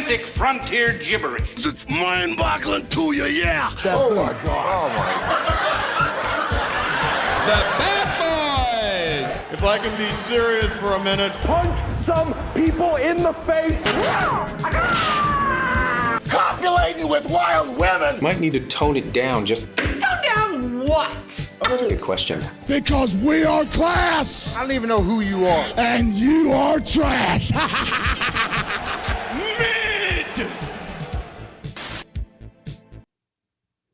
frantic frontier gibberish. It's mind-boggling to you, yeah. Oh my God. The Bad Boys! If I can be serious for a minute, punch some people in the face. Copulating with wild women. Might need to tone it down just. Tone down what? Oh, that's a good question. Because we are class. I don't even know who you are. And you are trash.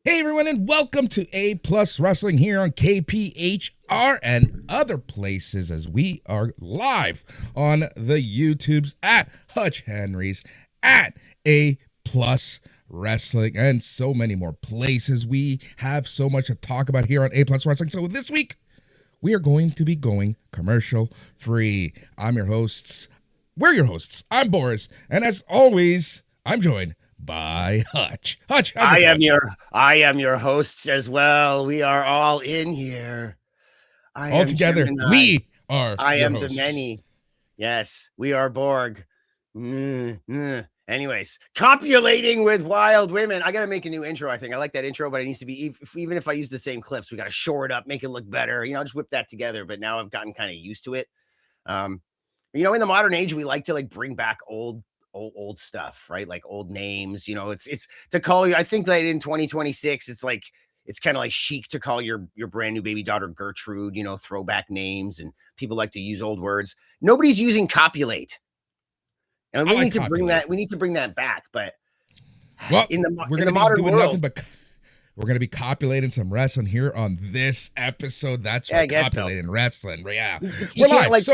Hey everyone, and welcome to A Plus Wrestling here on KPHR and other places as we are live on the YouTubes at Hutch Henry's, at A Plus Wrestling, and so many more places. We have so much to talk about here on A Plus Wrestling. So this week, we are going to be going commercial free. We're your hosts. I'm Boris, and as always, I'm joined by Hutch. Hutch, how's it going? I am your hosts as well. We are all in here. All together, we are. I am hosts. the many. Yes, we are Borg. Anyways, copulating with wild women. I gotta make a new intro. I think I like that intro, but it needs to be even if I use the same clips, we gotta shore it up, make it look better. Just whip that together. But now I've gotten kind of used to it. In the modern age, we like to bring back old stuff, right? Like old names, it's to call you. I think that in 2026, it's kind of like chic to call your brand new baby daughter Gertrude, throwback names, and people like to use old words. Nobody's using copulate. And we need to bring that back. But well, in the modern world, nothing but we're going to be copulating some wrestling here on this episode. That's right, copulating wrestling. Yeah. We're live.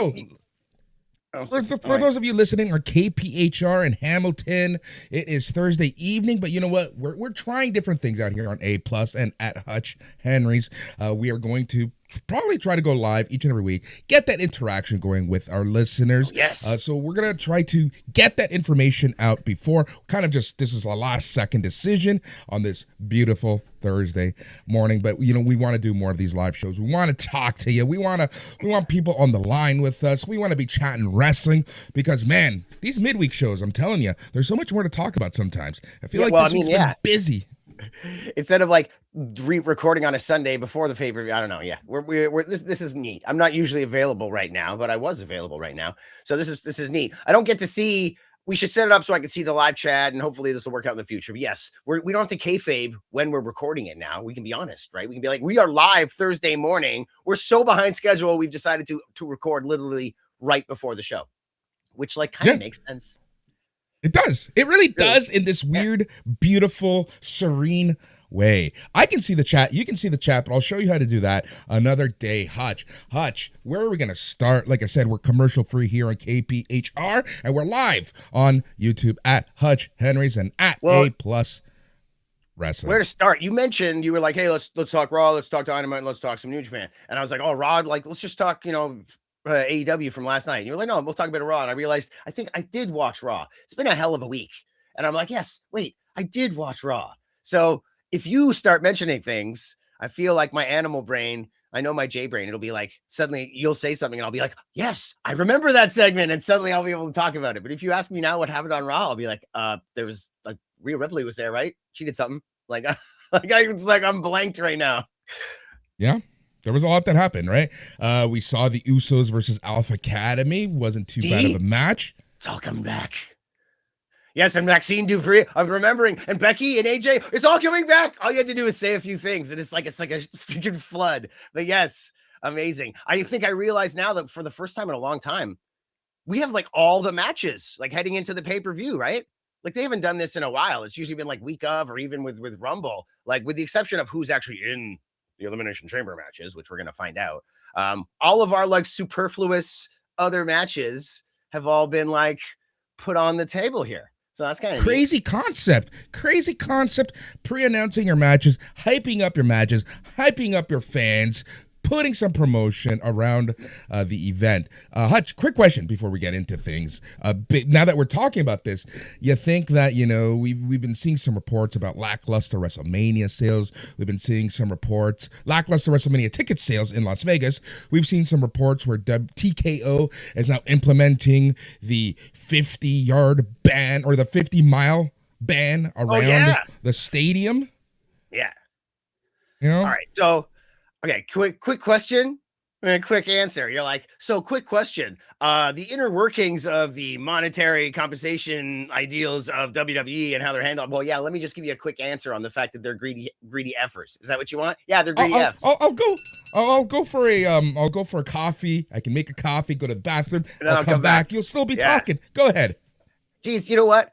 For those of you listening on KPHR in Hamilton, it is Thursday evening, but you know what? We're trying different things out here on A Plus and at Hutch Henry's. We are going to probably try to go live each and every week, get that interaction going with our listeners. Yes. So we're going to try to get that information out before this is a last second decision on this beautiful Thursday morning. But we want to do more of these live shows. We want to talk to you. We want people on the line with us. We want to be chatting wrestling because, man, these midweek shows, I'm telling you, there's so much more to talk about sometimes. I feel this week's been busy. Instead of recording on a Sunday before the pay-per-view, I don't know. Yeah, this is neat. I'm not usually available right now, but I was available right now, so this is neat. I don't get to see. We should set it up so I can see the live chat, and hopefully this will work out in the future. But yes, we don't have to kayfabe when we're recording it now. We can be honest, right? We can be like, we are live Thursday morning. We're so behind schedule. We've decided to record literally right before the show, which kind of makes sense. It does. It really does in this weird, beautiful, serene way. I can see the chat. You can see the chat, but I'll show you how to do that another day. Hutch, where are we going to start? Like I said, we're commercial free here on KPHR, and we're live on YouTube at Hutch Henry's and at A Plus Wrestling. Where to start? You mentioned, you were like, hey, let's talk Raw, let's talk Dynamite, and let's talk some New Japan. And I was like, oh, Raw, let's just talk, AEW from last night. And you were like, no, we'll talk about Raw. And I realized, I think I did watch Raw. It's been a hell of a week. And I'm like, yes, wait, I did watch Raw. So if you start mentioning things, I feel like my animal brain, I know my J brain, it'll be like, suddenly you'll say something and I'll be like, yes, I remember that segment. And suddenly I'll be able to talk about it. But if you ask me now what happened on Raw, I'll be like, there was Rhea Ripley was there, right? She did something. I'm blanked right now. Yeah. There was a lot that happened, right? We saw the Usos versus Alpha Academy. Wasn't too bad of a match. It's all coming back. Yes, and Maxine Dupree, I'm remembering, and Becky and AJ, it's all coming back. All you had to do is say a few things, and it's like a freaking flood. But yes, amazing. I think I realize now that for the first time in a long time, we have all the matches, heading into the pay-per-view, right? They haven't done this in a while. It's usually been week of, or even with Rumble, with the exception of who's actually in the Elimination Chamber matches, which we're going to find out. All of our superfluous other matches have all been put on the table here. So that's kind of crazy concept. Pre-announcing your matches, hyping up your matches, hyping up your fans, putting some promotion around the event. Hutch, quick question before we get into things. Now that we're talking about this, you think that, we've been seeing some reports about lackluster WrestleMania sales. We've been seeing some reports, lackluster WrestleMania ticket sales in Las Vegas. We've seen some reports where TKO is now implementing the 50-yard ban or the 50-mile ban around the stadium. Yeah. All right. So, okay, quick question and a quick answer. You're like, so quick question. The inner workings of the monetary compensation ideals of WWE and how they're handled. Well, yeah, let me just give you a quick answer on the fact that they're greedy effers. Is that what you want? Yeah, they're greedy Fs. I'll go for a coffee. I can make a coffee, go to the bathroom, and I'll come back. You'll still be talking. Go ahead. Geez, you know what?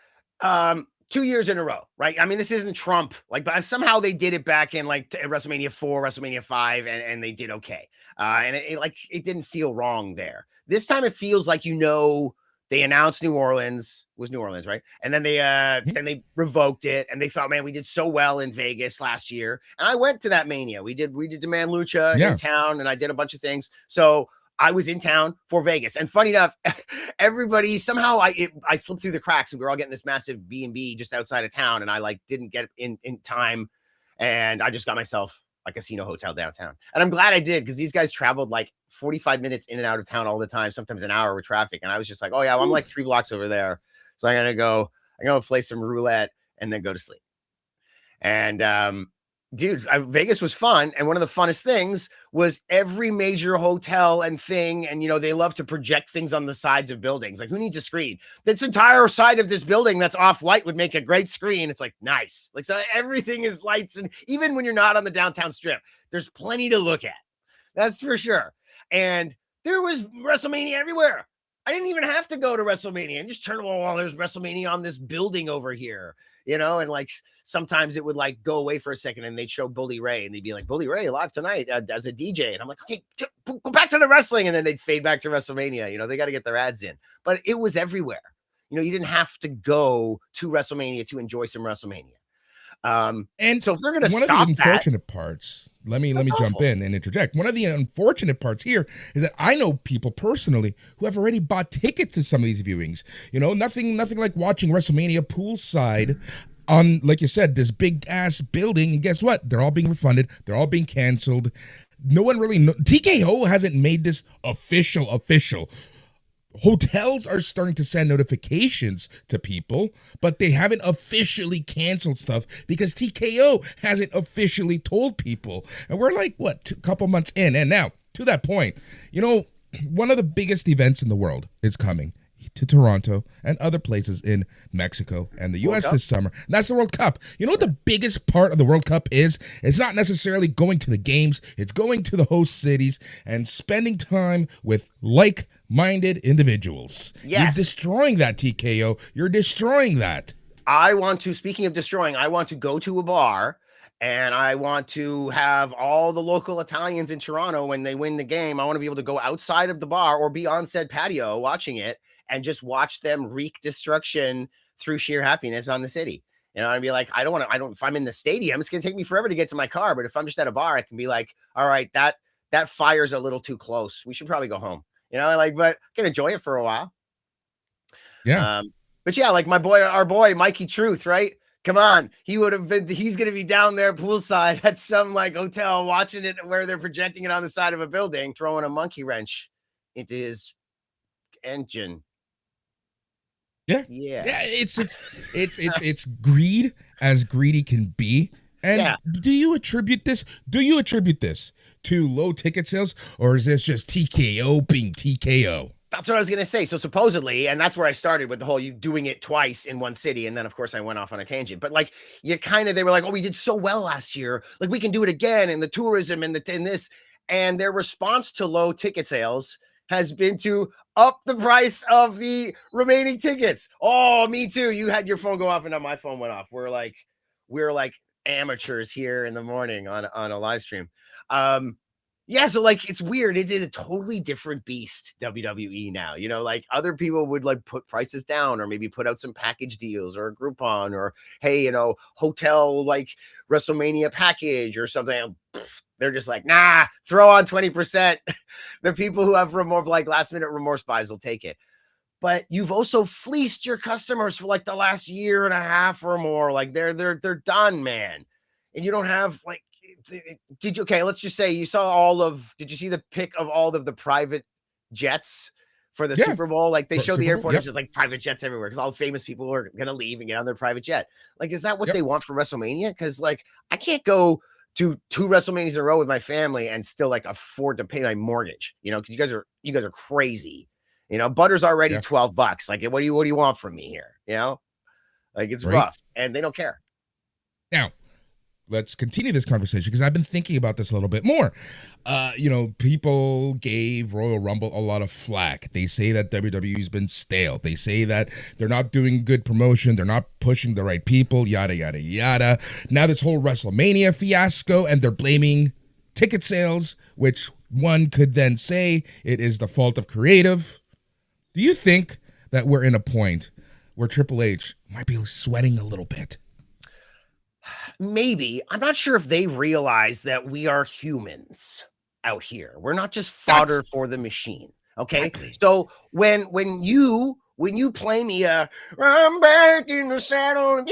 2 years in a row, right? I mean, this isn't Trump, but somehow they did it back in WrestleMania 4, WrestleMania 5, and they did okay. And it didn't feel wrong there. This time it feels like, they announced New Orleans, was New Orleans, right? And then they revoked it, and they thought, man, we did so well in Vegas last year. And I went to that Mania. We did Demand Lucha in town, and I did a bunch of things. So I was in town for Vegas, and funny enough, everybody somehow I slipped through the cracks, and we were all getting this massive B&B just outside of town, and I didn't get in time, and I just got myself a casino hotel downtown, and I'm glad I did because these guys traveled 45 minutes in and out of town all the time, sometimes an hour with traffic, and I was just like, oh yeah, well, I'm 3 blocks over there, so I'm gonna play some roulette and then go to sleep, and dude, Vegas was fun. And one of the funnest things was every major hotel and thing. And, they love to project things on the sides of buildings. Who needs a screen? This entire side of this building that's off white would make a great screen. It's nice. So everything is lights. And even when you're not on the downtown strip, there's plenty to look at. That's for sure. And there was WrestleMania everywhere. I didn't even have to go to WrestleMania and just turn, there's WrestleMania on this building over here. And sometimes it would go away for a second and they'd show Bully Ray and they'd be like, Bully Ray live tonight as a DJ. And I'm like, okay, go back to the wrestling. And then they'd fade back to WrestleMania. They got to get their ads in, but it was everywhere. You didn't have to go to WrestleMania to enjoy some WrestleMania. And so if they're going to stop one of the unfortunate parts, let me jump in and interject. One of the unfortunate parts here is that I know people personally who have already bought tickets to some of these viewings. Nothing like watching WrestleMania poolside on, like you said, this big ass building. And guess what? They're all being refunded. They're all being canceled. No one really TKO hasn't made this official. Hotels are starting to send notifications to people, but they haven't officially canceled stuff because TKO hasn't officially told people. And we're a couple months in. And now, to that point, one of the biggest events in the world is coming to Toronto and other places in Mexico and the U.S. this summer. And that's the World Cup. You know what the biggest part of the World Cup is? It's not necessarily going to the games. It's going to the host cities and spending time with like-minded individuals. Yes. You're destroying that, TKO. You're destroying that. Speaking of destroying, I want to go to a bar and I want to have all the local Italians in Toronto when they win the game. I want to be able to go outside of the bar or be on said patio watching it and just watch them wreak destruction through sheer happiness on the city. I'd be like, if I'm in the stadium, it's going to take me forever to get to my car. But if I'm just at a bar, I can be like, all right, that fire's a little too close. We should probably go home, but I can enjoy it for a while. Yeah. But yeah, our boy, Mikey Truth, right? Come on. He's going to be down there poolside at some hotel watching it where they're projecting it on the side of a building, throwing a monkey wrench into his engine. Yeah. It's greed as greedy can be. And do you attribute this to low ticket sales, or is this just TKO being TKO? That's what I was going to say. So supposedly, and that's where I started with the whole you doing it twice in one city. And then, of course, I went off on a tangent. But they were like, oh, we did so well last year. We can do it again. And the tourism and this. And their response to low ticket sales has been to up the price of the remaining tickets. Oh, me too. You had your phone go off and now my phone went off. We're like amateurs here in the morning on a live stream. So it's weird. It's a totally different beast, WWE now. Other people would put prices down or maybe put out some package deals or a Groupon or, hey, hotel WrestleMania package or something. They're just like, nah, throw on 20%. The people who have remorse, like last minute remorse buys, will take it. But you've also fleeced your customers for like the last year and a half or more. Like they're done, man. And you don't have like, okay, let's just say you saw did you see the pic of all of the private jets for the Super Bowl? Like they show the airport, it's just like private jets everywhere because all the famous people are going to leave and get on their private jet. Like, is that what they want for WrestleMania? Because like, I can't go to 2 WrestleManias in a row with my family and still like afford to pay my mortgage, you know, because you guys are crazy. You know, butter's already $12. Like, what do you want from me here? You know, like it's rough and they don't care. Now, let's continue this conversation because I've been thinking about this a little bit more. You know, people gave Royal Rumble a lot of flack. They say that WWE's been stale. They say that they're not doing good promotion. They're not pushing the right people, yada, yada, yada. Now this whole WrestleMania fiasco, and they're blaming ticket sales, which one could then say it is the fault of creative. Do you think that we're in a point where Triple H might be sweating a little bit? Maybe. I'm not sure if they realize that we are humans out here. We're not just fodder for the machine. Okay. Exactly. So when you play me I'm back in the saddle,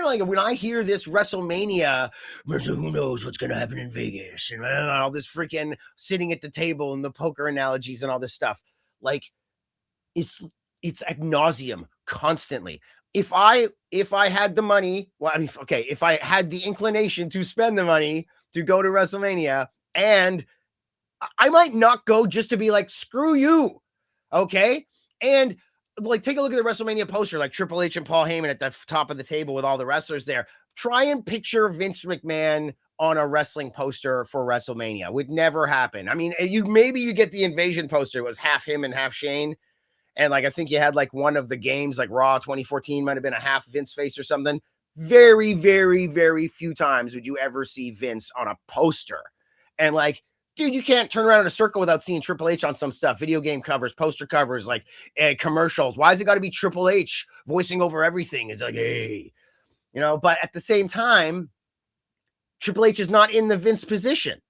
like when I hear this WrestleMania, who knows what's gonna happen in Vegas, and all this freaking sitting at the table and the poker analogies and all this stuff, like it's ad nauseum constantly. If I had the money, well, I mean, okay, if I had the inclination to spend the money to go to WrestleMania, and I might not go just to be like, screw you, okay? And like, take a look at the WrestleMania poster, like Triple H and Paul Heyman at the top of the table with all the wrestlers there. Try and picture Vince McMahon on a wrestling poster for WrestleMania. Would never happen. I mean, maybe you get the Invasion poster. It was half him and half Shane. And like, I think you had like one of the games, like Raw 2014 might have been a half Vince face or something. Very, very, very few times would you ever see Vince on a poster. And like, dude, you can't turn around in a circle without seeing Triple H on some stuff. Video game covers, poster covers, like commercials. Why has it got to be Triple H voicing over everything? It's like, hey, you know, but at the same time, Triple H is not in the Vince position.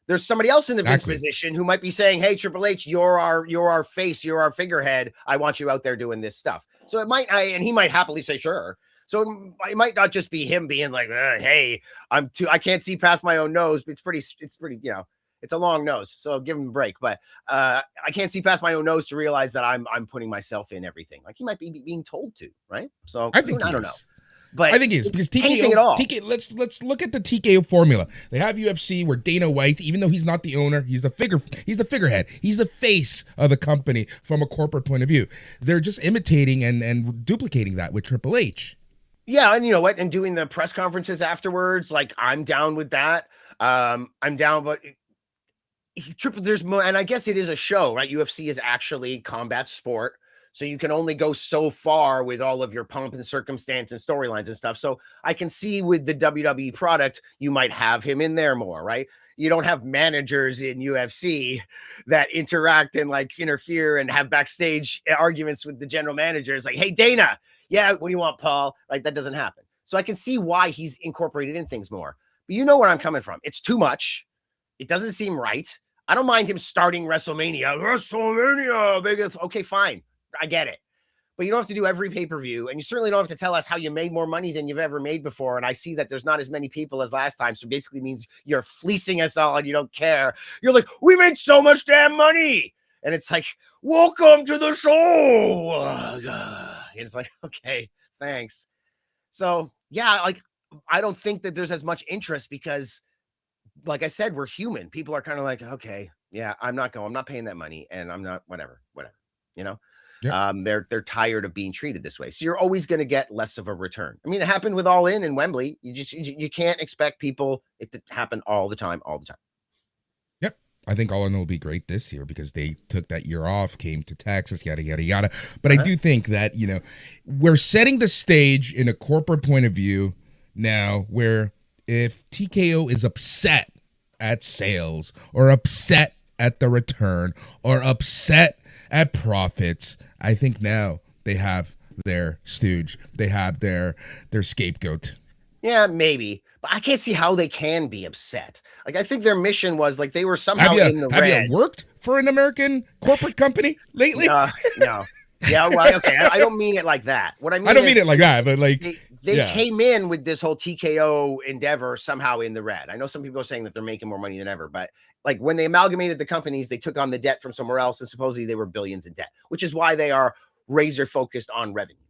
There's somebody else in the Vince position who might be saying, hey, Triple H, you're our face, you're our figurehead. I want you out there doing this stuff. So it might, and he might happily say, sure. So it might not just be him being like, hey, I can't see past my own nose. But it's pretty, you know, it's a long nose. So give him a break. But I can't see past my own nose to realize that I'm putting myself in everything. Like he might be being told to, right? So I don't know. But I think it is because TKO, let's look at the TKO formula. They have UFC where Dana White, even though he's not the owner, he's the figurehead. He's the face of the company from a corporate point of view. They're just imitating and duplicating that with Triple H. Yeah, and you know what? And doing the press conferences afterwards, like I'm down with that. I'm down, but there's more, and I guess it is a show, right? UFC is actually combat sport. So you can only go so far with all of your pomp and circumstance and storylines and stuff. So I can see with the WWE product, you might have him in there more, right? You don't have managers in UFC that interact and like interfere and have backstage arguments with the general managers. Like, hey, Dana, yeah, what do you want, Paul? Like that doesn't happen. So I can see why he's incorporated in things more. But you know where I'm coming from. It's too much. It doesn't seem right. I don't mind him starting WrestleMania, biggest. Okay, fine. I get it. But you don't have to do every pay-per-view, and you certainly don't have to tell us how you made more money than you've ever made before. And I see that there's not as many people as last time. So basically means you're fleecing us all and you don't care. You're like, we made so much damn money. And it's like, welcome to the show. Oh, God. And it's like, okay, thanks. So yeah, like, I don't think that there's as much interest because like I said, we're human. People are kind of like, okay, yeah, I'm not paying that money and I'm not, whatever, you know? Yep. They're tired of being treated this way. So you're always going to get less of a return. I mean, it happened with All In and Wembley. You can't expect it to happen all the time. Yep. I think All In will be great this year because they took that year off, came to Texas, yada, yada, yada. But I do think that, you know, we're setting the stage in a corporate point of view now where if TKO is upset at sales or upset at the return or upset at profits, I think now they have their stooge. They have their scapegoat. Yeah, maybe. But I can't see how they can be upset. Like, I think their mission was like they were somehow Have in the you red. worked for an American corporate company lately? No. Yeah, well, okay. I don't mean it like that. What I mean, I don't mean it like that, but like they came in with this whole TKO endeavor somehow in the red. I know some people are saying that they're making more money than ever, but like when they amalgamated the companies, they took on the debt from somewhere else, and supposedly they were billions in debt, which is why they are razor focused on revenue.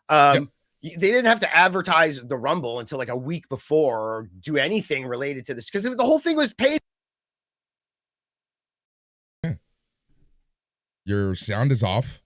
They didn't have to advertise the Rumble until like a week before or do anything related to this because the whole thing was paid. Your sound is off.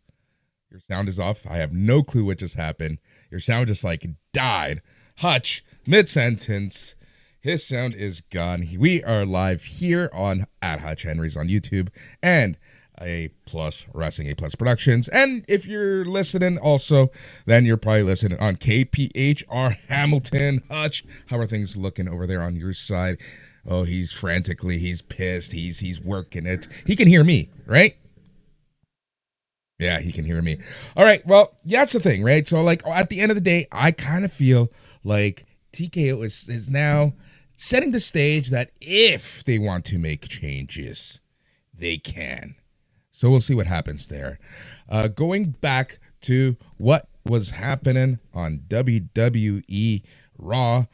Your sound is off. I have no clue what just happened. Your sound just like died. Hutch, mid-sentence. His sound is gone. We are live here on at Hutch Henry's on YouTube and A Plus Wrestling, A Plus Productions. And if you're listening also, then you're probably listening on KPHR Hamilton. Hutch, how are things looking over there on your side? Oh, he's pissed. He's working it. He can hear me, right? Yeah, he can hear me. All right, well, yeah, that's the thing, right? So, like, at the end of the day, I kind of feel like TKO is now setting the stage that if they want to make changes, they can. So we'll see what happens there. Going back to what was happening on WWE Raw,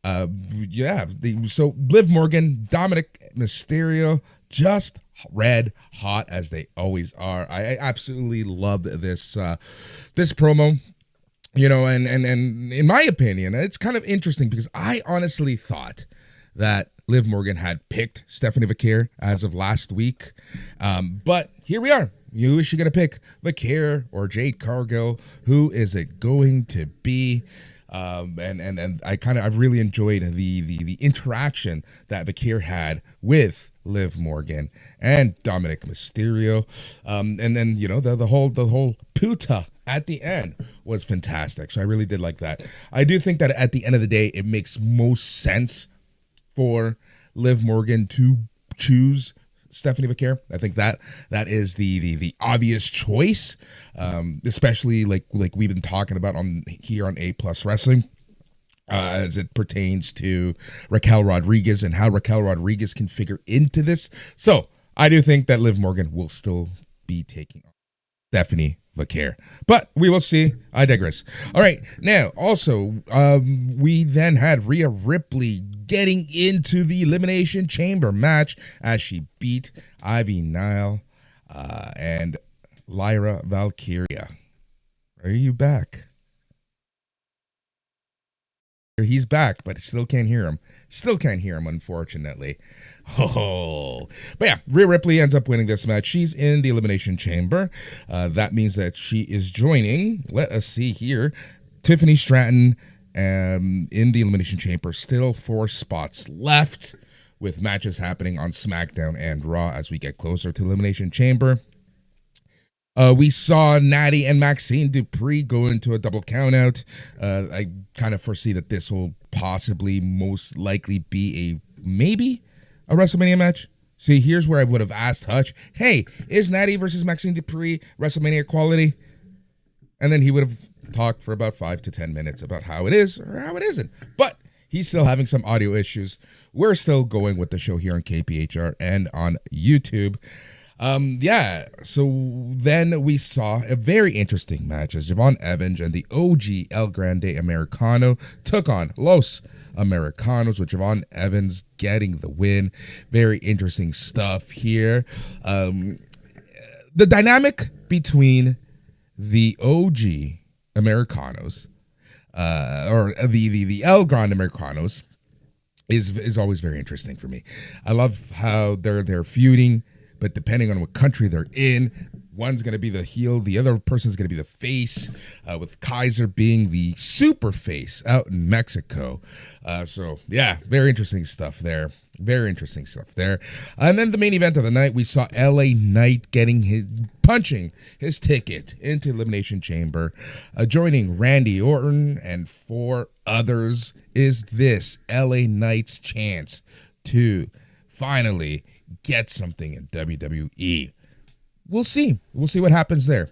so Liv Morgan, Dominic Mysterio, just red hot as they always are. I absolutely loved this promo, and in my opinion, it's kind of interesting because I honestly thought that Liv Morgan had picked Stephanie Vaquer as of last week, but here we are. Who is she gonna pick, Vaquer or Jade Cargill? Who is it going to be? And I really enjoyed the interaction that Vaquer had with Liv Morgan and Dominic Mysterio, and then the whole puta at the end was fantastic. So I really did like that. I do think that at the end of the day, it makes most sense for Liv Morgan to choose Stephanie Vaquer. I think that is the obvious choice, especially like we've been talking about here on A Plus Wrestling, as it pertains to Raquel Rodriguez and how Raquel Rodriguez can figure into this. So I do think that Liv Morgan will still be taking on Stephanie Vaquer, but we will see. I digress. All right, now also we then had Rhea Ripley getting into the Elimination Chamber match as she beat Ivy Nile and Lyra Valkyria. Are you back? He's back, but still can't hear him. Unfortunately. Oh, but yeah, Rhea Ripley ends up winning this match. She's in the Elimination Chamber. That means that she is joining. Let us see here. Tiffany Stratton in the Elimination Chamber. Still 4 spots left with matches happening on SmackDown and Raw as we get closer to Elimination Chamber. We saw Natty and Maxine Dupree go into a double countout. I kind of foresee that this will possibly most likely be maybe a WrestleMania match. See, here's where I would have asked Hutch, hey, is Natty versus Maxine Dupree WrestleMania quality? And then he would have talked for about 5 to 10 minutes about how it is or how it isn't. But he's still having some audio issues. We're still going with the show here on KPHR and on YouTube. So then we saw a very interesting match as Javon Evans and the OG El Grande Americano took on Los Americanos, with Javon Evans getting the win. Very interesting stuff here. The dynamic between the OG Americanos, or the El Grande Americanos, is always very interesting for me. I love how they're feuding, but depending on what country they're in, one's going to be the heel, the other person's going to be the face, with Kaiser being the super face out in Mexico. So, yeah, very interesting stuff there. And then the main event of the night, we saw LA Knight punching his ticket into Elimination Chamber, joining Randy Orton and 4 others. Is this LA Knight's chance to finally get something in WWE? We'll see. We'll see what happens there.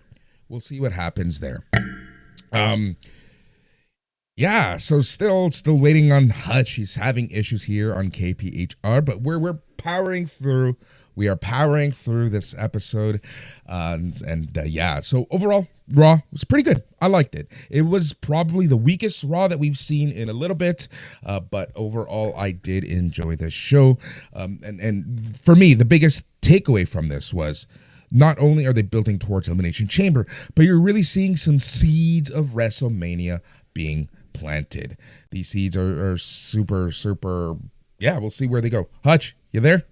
Yeah, so still waiting on Hutch. He's having issues here on KPHR, but we're powering through. We are powering through this episode, yeah. So overall, Raw was pretty good. I liked it. It was probably the weakest Raw that we've seen in a little bit, but overall, I did enjoy this show. And for me, the biggest takeaway from this was, not only are they building towards Elimination Chamber, but you're really seeing some seeds of WrestleMania being planted. These seeds are super. Yeah, we'll see where they go. Hutch, you there?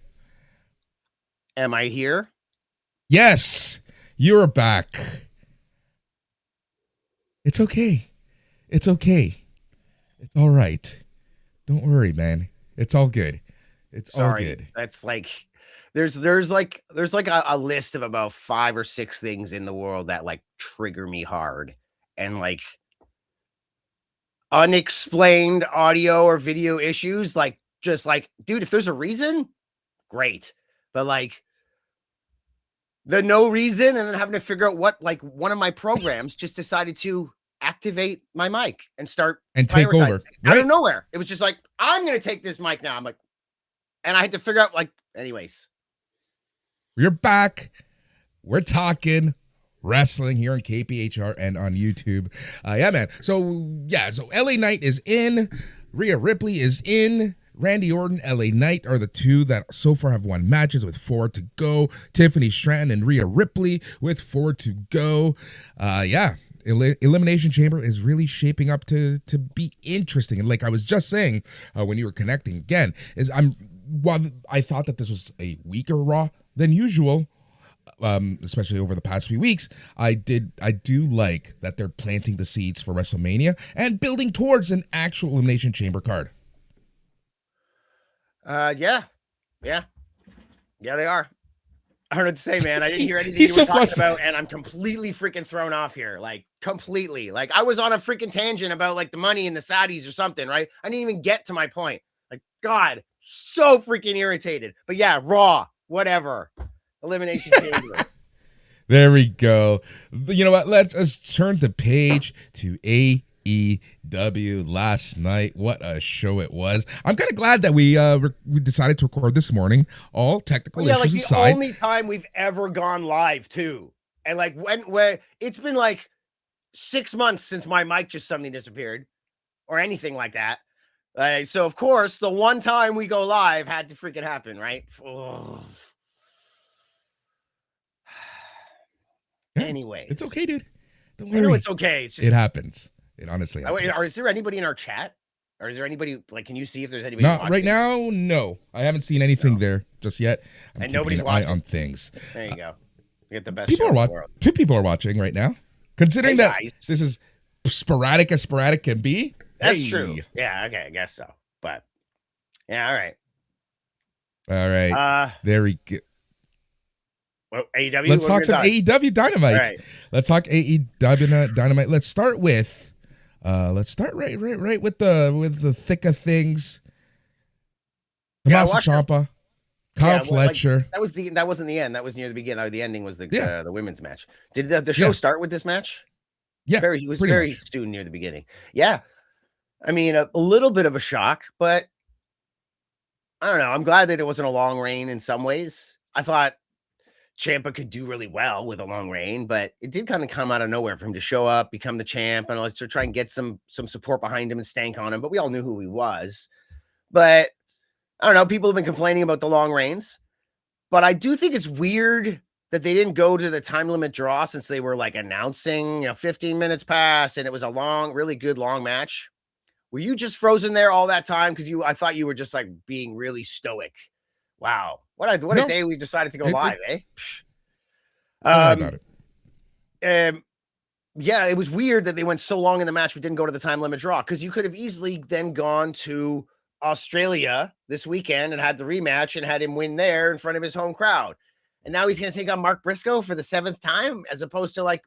Am I here? Yes, you're back. It's okay. It's okay. It's all right. Don't worry, man. It's all good. It's all good. That's like there's like a list of about 5 or 6 things in the world that like trigger me hard, and like unexplained audio or video issues, like just like, dude, if there's a reason, great. But like the no reason, and then having to figure out what, like one of my programs just decided to activate my mic and start and take over out of nowhere. It was just like, I'm gonna take this mic now. I'm like, and I had to figure out, like, anyways. We're back. We're talking wrestling here on KPHR and on YouTube. Yeah, man. So LA Knight is in. Rhea Ripley is in. Randy Orton, LA Knight are the two that so far have won matches with 4 to go. Tiffany Stratton and Rhea Ripley with 4 to go. Elimination Chamber is really shaping up to be interesting. And like I was just saying when you were connecting again, while I thought that this was a weaker Raw than usual, especially over the past few weeks, I do like that they're planting the seeds for WrestleMania and building towards an actual Elimination Chamber card. Yeah, they are. I don't know what to say, man. I didn't hear anything you were talking about, and I'm completely freaking thrown off here. Like, completely. Like, I was on a freaking tangent about, like, the money and the Saudis or something, right? I didn't even get to my point. Like, God, so freaking irritated. But yeah, Raw, whatever. Elimination Chamber. There we go. You know what? Let's turn the page to AEW last night. What a show it was. I'm kind of glad that we decided to record this morning. All technical issues aside. Like the only time we've ever gone live too. And like when it's been like 6 months since my mic just suddenly disappeared or anything like that. So of course the one time we go live had to freaking happen, right? Oh. Yeah, anyways, it's okay, dude. Don't worry. I know it's okay. It's just, it happens. It honestly happens. Is there anybody in our chat? Or is there anybody, like, can you see if there's anybody? Not right now, no. I haven't seen anything there just yet. I'm and nobody's watching. Eye on things. There you go. You get the best people show are watching. 2 people are watching right now. Considering that this is sporadic as sporadic can be. That's true. Yeah, okay, I guess so. But, yeah, all right. All right. There we go. Well, AEW. Let's talk some AEW Dynamite. Right. Let's talk AEW Dynamite. Let's start with, right with the thick of things. Tommaso Ciampa, Kyle Fletcher. Like, that wasn't the end. That was near the beginning. Or the ending was the women's match. Did the show start with this match? Yeah, it was very soon near the beginning. Yeah, I mean a little bit of a shock, but I don't know. I'm glad that it wasn't a long reign in some ways. I thought Ciampa could do really well with a long reign, but it did kind of come out of nowhere for him to show up, become the champ, and let's try and get some support behind him and stank on him. But we all knew who he was. But I don't know. People have been complaining about the long reigns, but I do think it's weird that they didn't go to the time limit draw since they were like announcing, 15 minutes passed and it was a long, really good long match. Were you just frozen there all that time? Because I thought you were just like being really stoic. Wow. What a day we decided to go live, eh? About it. Yeah, it was weird that they went so long in the match but didn't go to the time limit draw, because you could have easily then gone to Australia this weekend and had the rematch and had him win there in front of his home crowd. And now he's going to take on Mark Briscoe for the 7th time, as opposed to like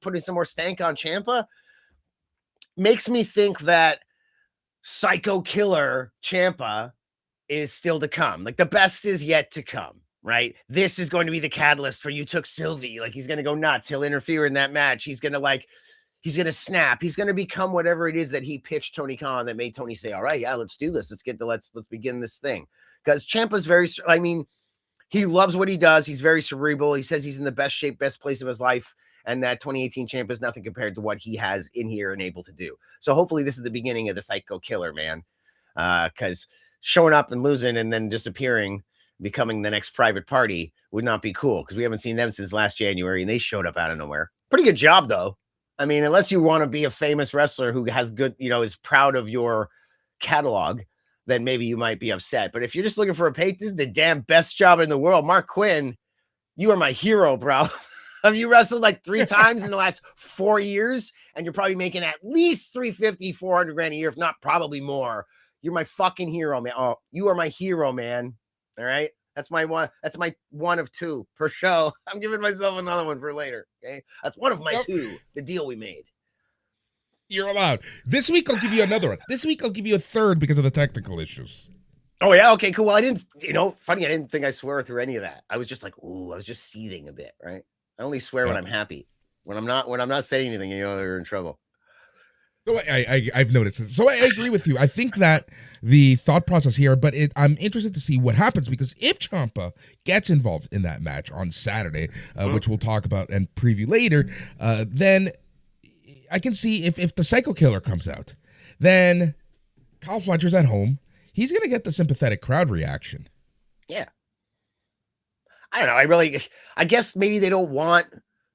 putting some more stank on Ciampa. Makes me think that Psycho Killer Ciampa is still to come. Like the best is yet to come, right? This is going to be the catalyst for you took Sylvie. Like he's going to go nuts. He'll interfere in that match. He's going to like He's going to snap. He's going to become whatever it is that he pitched Tony Khan that made Tony say, all right, yeah, let's do this. Let's begin this thing. Because Ciampa's he loves what he does. He's very cerebral. He says he's in the best shape, best place of his life. And that 2018 Ciampa is nothing compared to what he has in here and able to do. So hopefully this is the beginning of the psycho killer, man. Because showing up and losing and then disappearing, becoming the next private party would not be cool. Because we haven't seen them since last January and they showed up out of nowhere. Pretty good job, though. I mean, unless you want to be a famous wrestler who has good, is proud of your catalog, then maybe you might be upset. But if you're just looking for a pay, this is the damn best job in the world. Mark Quinn, you are my hero, bro. Have you wrestled like 3 times in the last 4 years? And you're probably making at least 350, 400 grand a year, if not probably more. You're my fucking hero, man. Oh, you are my hero, man. All right. That's my one. That's my one of 2 per show. I'm giving myself another one for later. Okay. That's one of my 2, the deal we made. You're allowed. This week, I'll give you another one. This week, I'll give you a third because of the technical issues. Oh, yeah. Okay, cool. Well, I didn't, funny. I didn't think I swear through any of that. I was just like, ooh, I was just seething a bit, right? I only swear when I'm happy. When I'm not saying anything, you're in trouble. So I've noticed this. So I agree with you. I think that the thought process here, but I'm interested to see what happens because if Ciampa gets involved in that match on Saturday, which we'll talk about and preview later, then I can see if the Psycho Killer comes out, then Kyle Fletcher's at home. He's going to get the sympathetic crowd reaction. Yeah. I don't know. I guess maybe they don't want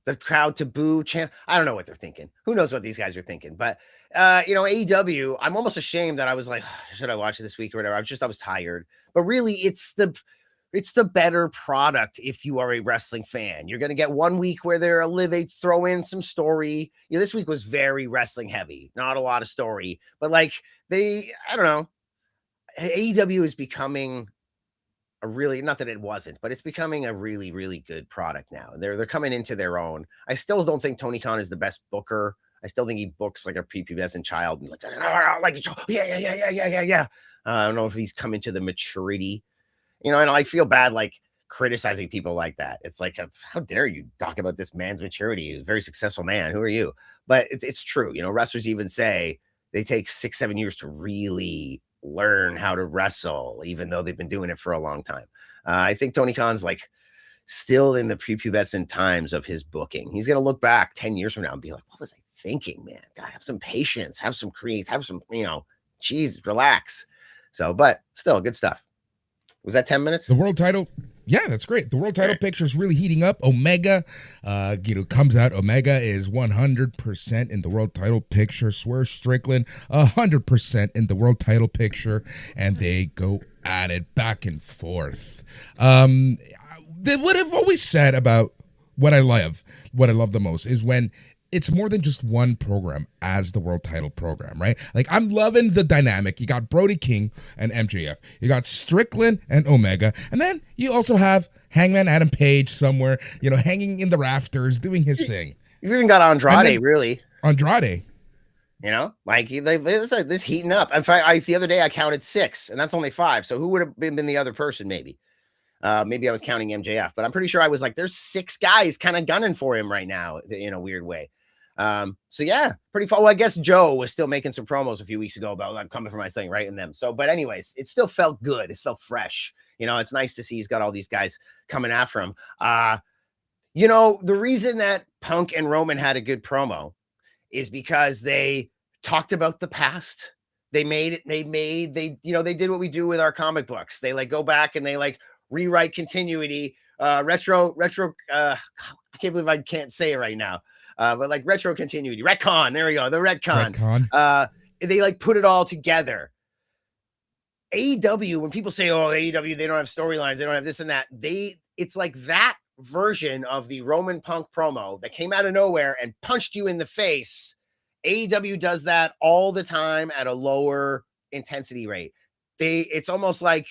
the crowd to boo Champ. I don't know what they're thinking. Who knows what these guys are thinking? But, AEW, I'm almost ashamed that I was like, should I watch it this week or whatever? I was tired. But really, it's the better product if you are a wrestling fan. You're going to get 1 week where they throw in some story. This week was very wrestling heavy. Not a lot of story. But, I don't know. AEW is becoming not that it wasn't, but it's becoming a really, really good product now. They're coming into their own. I still don't think Tony Khan is the best booker. I still think he books like a prepubescent child and yeah. I don't know if he's come into the maturity, and I feel bad criticizing people like that. It's like, how dare you talk about this man's maturity? He's a very successful man. Who are you? But it's true. Wrestlers even say they take 6-7 years to really learn how to wrestle, even though they've been doing it for a long time. I think Tony Khan's still in the prepubescent times of his booking. He's going to look back 10 years from now and be like, what was I thinking, man? God, have some patience, have some geez, relax. So, but still good stuff. Was that 10 minutes? The world title. Yeah, that's great. The world title picture is really heating up. Omega, comes out. Omega is 100% in the world title picture. Swerve Strickland, 100% in the world title picture, and they go at it back and forth. What I've always said about what I love the most is when it's more than just one program as the world title program, right? I'm loving the dynamic. You got Brody King and MJF. You got Strickland and Omega. And then you also have Hangman Adam Page somewhere, hanging in the rafters, doing his thing. You've even got Andrade, really. Andrade. This heating up. In fact, the other day I counted 6, and that's only 5. So who would have been the other person, maybe? Maybe I was counting MJF, but I'm pretty sure I was there's 6 guys kind of gunning for him right now in a weird way. So yeah, pretty fun. Well, I guess Joe was still making some promos a few weeks ago about I'm coming for my thing, right? In them. So, but anyways, it still felt good. It felt fresh. It's nice to see he's got all these guys coming after him. The reason that Punk and Roman had a good promo is because they talked about the past. They did what we do with our comic books. They go back and they rewrite continuity, retro. I can't believe I can't say it right now. But retro continuity, retcon. There we go. The retcon. They put it all together. AEW, when people say, oh, AEW, they don't have storylines, they don't have this and that. It's like that version of the Roman Punk promo that came out of nowhere and punched you in the face. AEW does that all the time at a lower intensity rate. It's almost like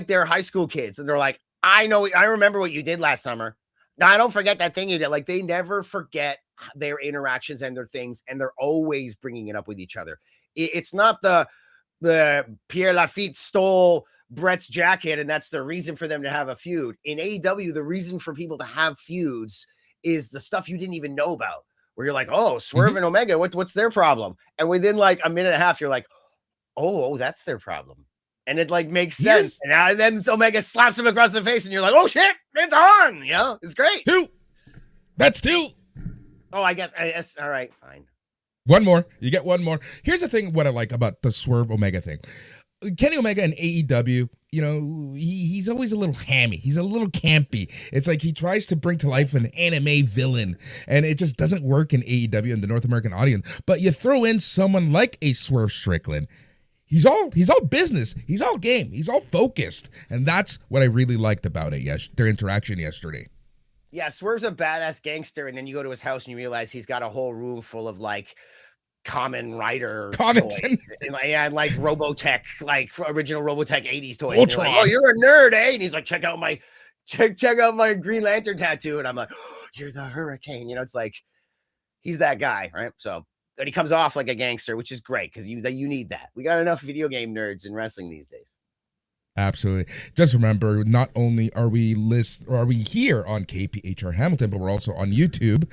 they're high school kids and they're like, I remember what you did last summer. Now, I don't forget that thing you did. They never forget their interactions and their things, and they're always bringing it up with each other. It's not the Pierre Lafitte stole Brett's jacket, and that's the reason for them to have a feud. In AEW, the reason for people to have feuds is the stuff you didn't even know about. where you're like, oh, Swerve and Omega, what's their problem? And within like a minute and a half, you're like, oh, that's their problem. And it like makes sense. And then Omega slaps him across the face, and you're like, oh shit, it's on. You know, it's great. 2. That's 2. Oh, I guess. All right, fine. One more. You get one more. Here's the thing, what I like about the Swerve Omega thing. Kenny Omega in AEW, you know, he's always a little hammy. He's a little campy. It's like he tries to bring to life an anime villain, and it just doesn't work in AEW and the North American audience. But you throw in someone like a Swerve Strickland, he's all business. He's all game. He's all focused. And that's what I really liked about it, their interaction yesterday. Yeah, Swerve's a badass gangster, and then you go to his house and you realize he's got a whole room full of like Common Rider Comics toys and like Robotech, like original Robotech 80s toys. Ultron. Like, oh, you're a nerd, eh? And he's like, check out my Green Lantern tattoo. And I'm like, oh, you're the Hurricane. You know, it's like he's that guy, right? So and he comes off like a gangster, which is great because you need that. We got enough video game nerds in wrestling these days. Absolutely. Just remember, not only are we here on KPHR Hamilton, but we're also on YouTube.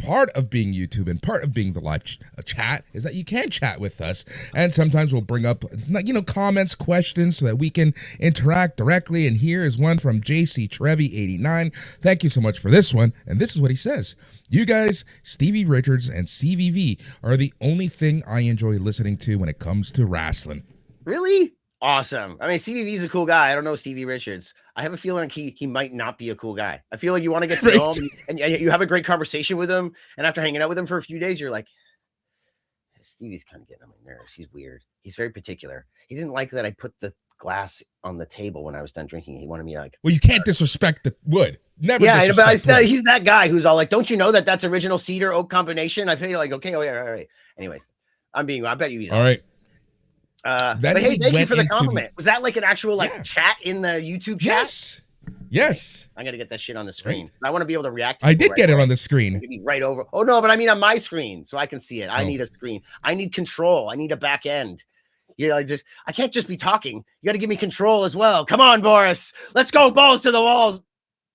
Part of being YouTube and part of being the live chat is that you can chat with us, and sometimes we'll bring up, you know, comments, questions, so that we can interact directly. And here is one from JC Trevi 89. Thank you so much for this one. And this is what he says: you guys, Stevie Richards and CVV, are the only thing I enjoy listening to when it comes to wrestling. Really? Awesome. I mean, CVV's a cool guy. I don't know Stevie Richards. I have a feeling he might not be a cool guy. I feel like you want to get to know him, and you have a great conversation with him. And after hanging out with him for a few days, you're like, Stevie's kind of getting on my nerves. He's weird. He's very particular. He didn't like that I put the glass on the table when I was done drinking. He wanted me like, well, you can't disrespect the wood. Never. Yeah, but I said he's that guy who's all like, don't you know that that's original cedar oak combination? I feel like, okay, oh yeah, all right. Anyways, I bet you he's all right. But hey, thank you for the compliment. Was that like an actual chat in the YouTube chat? Yes. I got to get that shit on the screen. Right. I want to be able to react. I did get it on the screen. Right over. Oh no, but I mean on my screen, so I can see it. I need a screen. I need control. I need a back end. You know, I can't just be talking. You got to give me control as well. Come on, Boris. Let's go balls to the walls.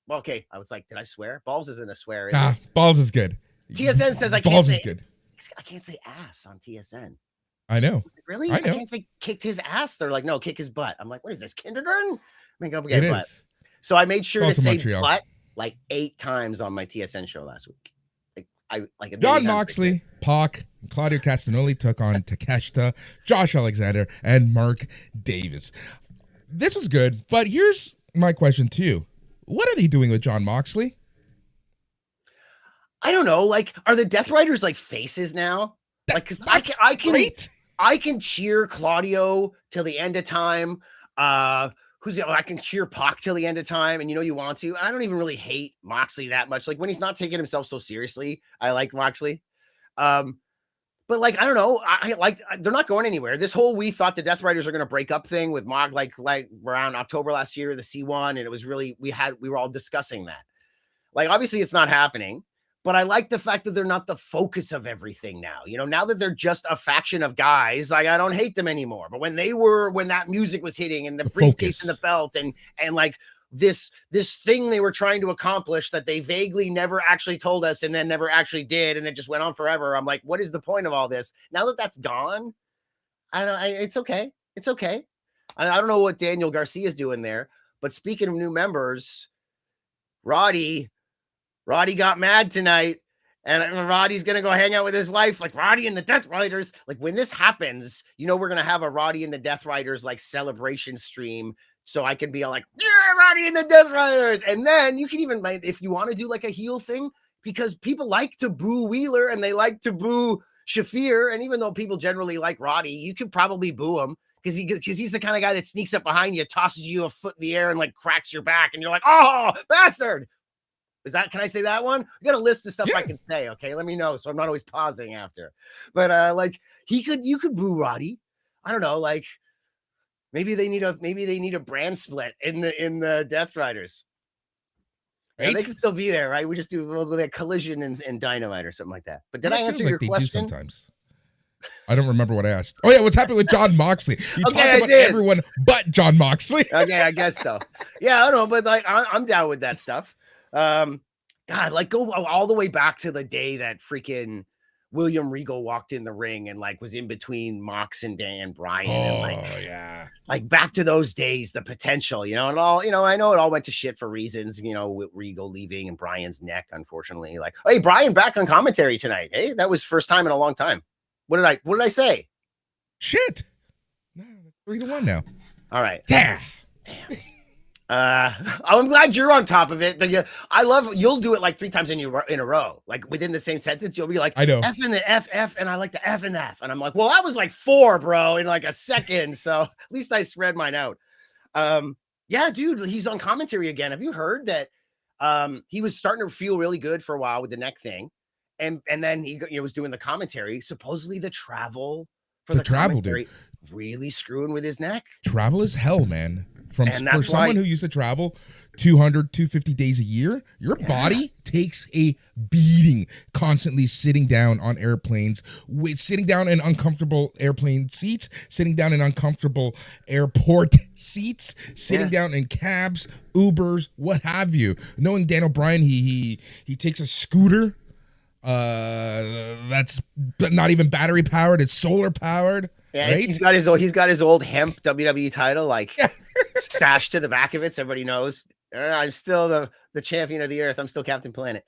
Well, okay. I was like, did I swear? Balls isn't a swear. Is balls is good. TSN says I can't balls say. is good. I can't say ass on TSN. I know. Really? I know. I can't say kicked his ass. They're like, no, kick his butt. I'm like, what is this, kindergarten? Make up again, butt. So I made sure to say butt like 8 times on my TSN show last week. John Moxley, Pac, and Claudio Castagnoli took on Takeshita, Josh Alexander, and Mark Davis. This was good, but here's my question to you. What are they doing with John Moxley? I don't know. Like, are the Death Riders like faces now? Like, because I can cheer Claudio till the end of time. I can cheer Pac till the end of time, and you want to. And I don't even really hate Moxley that much. Like when he's not taking himself so seriously, I like Moxley. But like I don't know, they're not going anywhere. This whole we thought the Death Riders are going to break up thing with Mox, like around October last year, the C1, and it was really we were all discussing that. Like obviously it's not happening. But I like the fact that they're not the focus of everything now. Now that they're just a faction of guys, like I don't hate them anymore. But when that music was hitting and the briefcase and the belt and like this thing they were trying to accomplish that they vaguely never actually told us and then never actually did, and it just went on forever. I'm like, what is the point of all this? Now that that's gone, it's okay. It's okay. I don't know what Daniel Garcia is doing there. But speaking of new members, Roddy got mad tonight, and Roddy's going to go hang out with his wife, like Roddy and the Death Riders. Like when this happens, we're going to have a Roddy and the Death Riders like celebration stream. So I can be all like, yeah, Roddy and the Death Riders. And then you can even, if you want to do like a heel thing, because people like to boo Wheeler and they like to boo Shafir. And even though people generally like Roddy, you could probably boo him because he's the kind of guy that sneaks up behind you, tosses you a foot in the air and like cracks your back. And you're like, oh, bastard. Can I say that one? We got a list of stuff I can say. Okay, let me know so I'm not always pausing after. But like you could boo Roddy. I don't know. Like maybe they need a brand split in the Death Riders. Right? Yeah, they can still be there, right? We just do a little bit of collision and Dynamite or something like that. But did I answer your question? Sometimes. I don't remember what I asked. Oh yeah, what's happening with John Moxley? You talked about everyone but John Moxley. Okay, I guess so. Yeah, I don't know, but like I'm down with that stuff. God, like go all the way back to the day that freaking William Regal walked in the ring and like was in between Mox and Dan Bryan. And like back to those days, the potential, and all, I know it all went to shit for reasons, with Regal leaving and Bryan's neck, unfortunately. Like, hey, Bryan back on commentary tonight. Hey, that was first time in a long time. What did I say? Shit. 3-1 now. All right. Yeah. Damn. I'm glad you're on top of it. I love you'll do it like 3 times in a row, like within the same sentence. You'll be like, I know F and the F, and I like the F and F, and I'm like, well, that was like 4, bro, in like a second. So at least I spread mine out. Yeah, dude, he's on commentary again. Have you heard that? He was starting to feel really good for a while with the neck thing, and then he was doing the commentary. Supposedly the travel for the travel, dude, really screwing with his neck. Travel is hell, man. For someone who used to travel 200, 250 days a year, your body takes a beating constantly sitting down on airplanes, sitting down in uncomfortable airplane seats, sitting down in uncomfortable airport seats, sitting down in cabs, Ubers, what have you. Knowing Dan O'Brien, he takes a scooter that's not even battery powered, it's solar powered. Yeah, right? he's got his old hemp WWE title like stashed to the back of it, so everybody knows I'm still the champion of the earth. I'm still Captain Planet.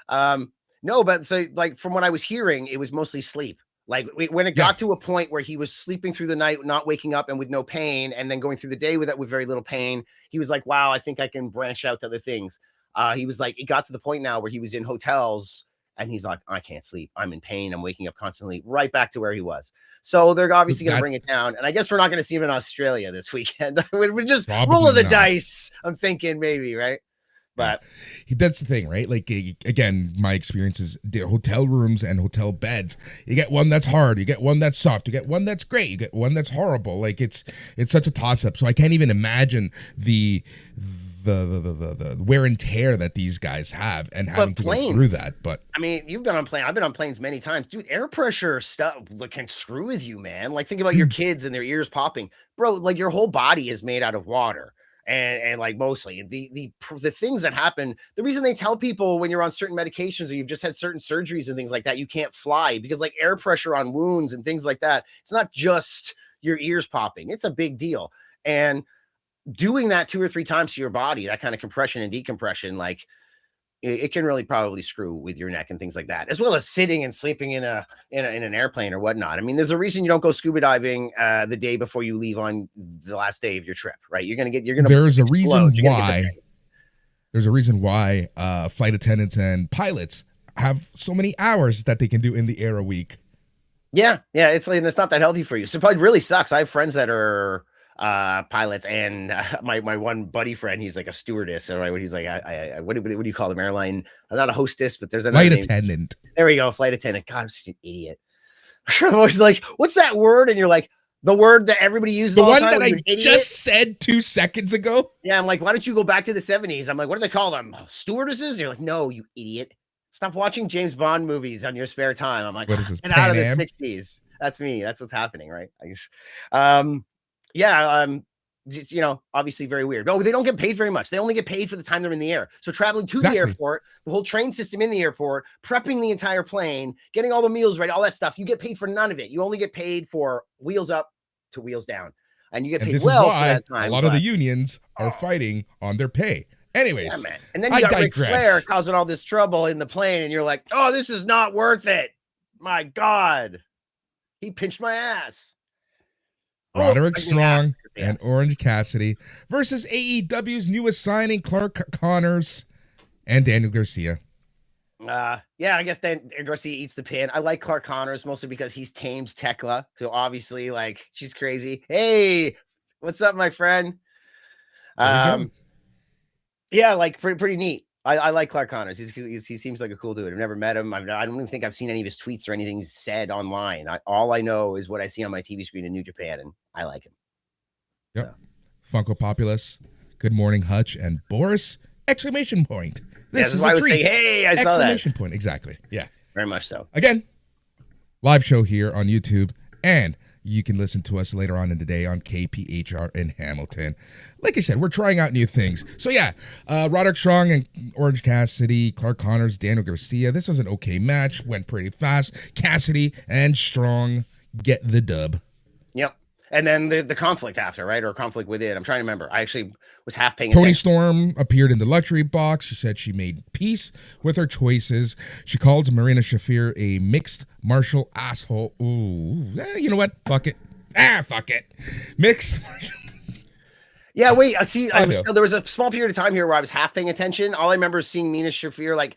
No, but so like from what I was hearing, it was mostly sleep. Like when it got to a point where he was sleeping through the night, not waking up and with no pain, and then going through the day with very little pain, he was like, wow, I think I can branch out to other things. He was like, it got to the point now where he was in hotels and he's like, I can't sleep. I'm in pain. I'm waking up constantly, right back to where he was. So they're obviously going to bring it down. And I guess we're not going to see him in Australia this weekend. We're just rolling the dice. I'm thinking maybe, right? But that's the thing, right? Like, again, my experience is the hotel rooms and hotel beds. You get one that's hard, you get one that's soft, you get one that's great, you get one that's horrible. Like it's such a toss up. So I can't even imagine the wear and tear that these guys have and having to go through that. But I mean, you've been on plane. I've been on planes many times, dude. Air pressure stuff can screw with you, man. Like think about your kids and their ears popping, bro. Like your whole body is made out of water. And like mostly the things that happen, the reason they tell people when you're on certain medications or you've just had certain surgeries and things like that, you can't fly because like air pressure on wounds and things like that. It's not just your ears popping. It's a big deal. And doing that 2 or 3 times to your body, that kind of compression and decompression, like it can really probably screw with your neck and things like that, as well as sitting and sleeping in an airplane or whatnot. I mean, there's a reason you don't go scuba diving the day before you leave on the last day of your trip, right? There's a reason why flight attendants and pilots have so many hours that they can do in the air a week. Yeah, it's like, and it's not that healthy for you. So it probably really sucks. I have friends that are pilots, and my one buddy friend, he's like a stewardess, all right? He's like, what do you call them? Airline, not a hostess, but there's a flight attendant. There we go, flight attendant. God, I'm such an idiot. I'm always like, what's that word? And you're like, the word that everybody uses. The all one the time, that I just said 2 seconds ago. Yeah, I'm like, why don't you go back to the 70s? I'm like, what do they call them? Stewardesses? And you're like, no, you idiot. Stop watching James Bond movies on your spare time. I'm like, what is this? Get out of the 60s. That's me. That's what's happening, right? I guess. Obviously very weird. No, they don't get paid very much. They only get paid for the time they're in the air. So traveling to the airport, the whole train system in the airport, prepping the entire plane, getting all the meals ready, all that stuff, you get paid for none of it. You only get paid for wheels up to wheels down. And you get paid well for that time. A lot of the unions are fighting on their pay. Anyways, yeah, man. And then you got Ric Flair causing all this trouble in the plane, and you're like, oh, this is not worth it. My God. He pinched my ass. Roderick Strong and Orange Cassidy versus AEW's newest signing, Clark Connors and Daniel Garcia. I guess Dan Garcia eats the pin. I like Clark Connors mostly because he's tamed Tekla, so obviously, like, she's crazy. Hey, what's up, my friend? Like pretty neat. I like Clark Connors. He seems like a cool dude. I've never met him. I don't even think I've seen any of his tweets or anything he's said online. All I know is what I see on my TV screen in New Japan, and I like him. Yep. So. Funko Populous, Good Morning Hutch, and Boris! Exclamation point. This is a treat. Hey, I saw that. Exclamation point. Exactly. Yeah. Very much so. Again, live show here on YouTube, and you can listen to us later on in the day on KPHR in Hamilton. Like I said, we're trying out new things. So yeah, Roderick Strong and Orange Cassidy, Clark Connors, Daniel Garcia. This was an okay match. Went pretty fast. Cassidy and Strong get the dub. Yep. And then the conflict after, right? Or conflict within. I'm trying to remember. I actually was half paying Tony attention. Storm appeared in the luxury box. She said she made peace with her choices. She called Marina Shafir a mixed martial asshole. Ooh, you know what? Fuck it. Fuck it. Mixed martial. Yeah, wait. There was a small period of time here where I was half paying attention. All I remember is seeing Mina Shafir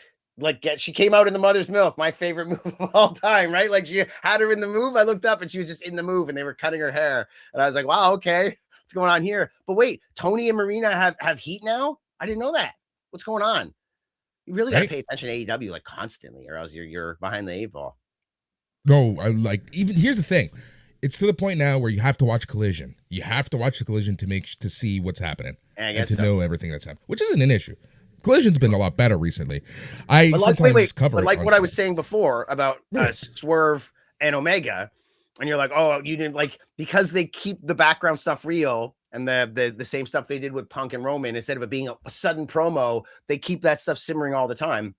she came out in the mother's milk, my favorite move of all time, right? Like she had her in the move. I looked up and she was just in the move and they were cutting her hair. And I was like, wow, okay, what's going on here? But wait, Tony and Marina have heat now? I didn't know that. What's going on? You really got to pay attention to AEW like constantly or else you're behind the 8 ball. No, here's the thing. It's to the point now where you have to watch Collision. You have to watch the Collision to see what's happening and to know everything that's happening, which isn't an issue. Collision's been a lot better recently. Sometimes cover it. Like what I was saying before about Swerve and Omega, and you're like, oh, you didn't because they keep the background stuff real and the same stuff they did with Punk and Roman, instead of it being a sudden promo, they keep that stuff simmering all the time.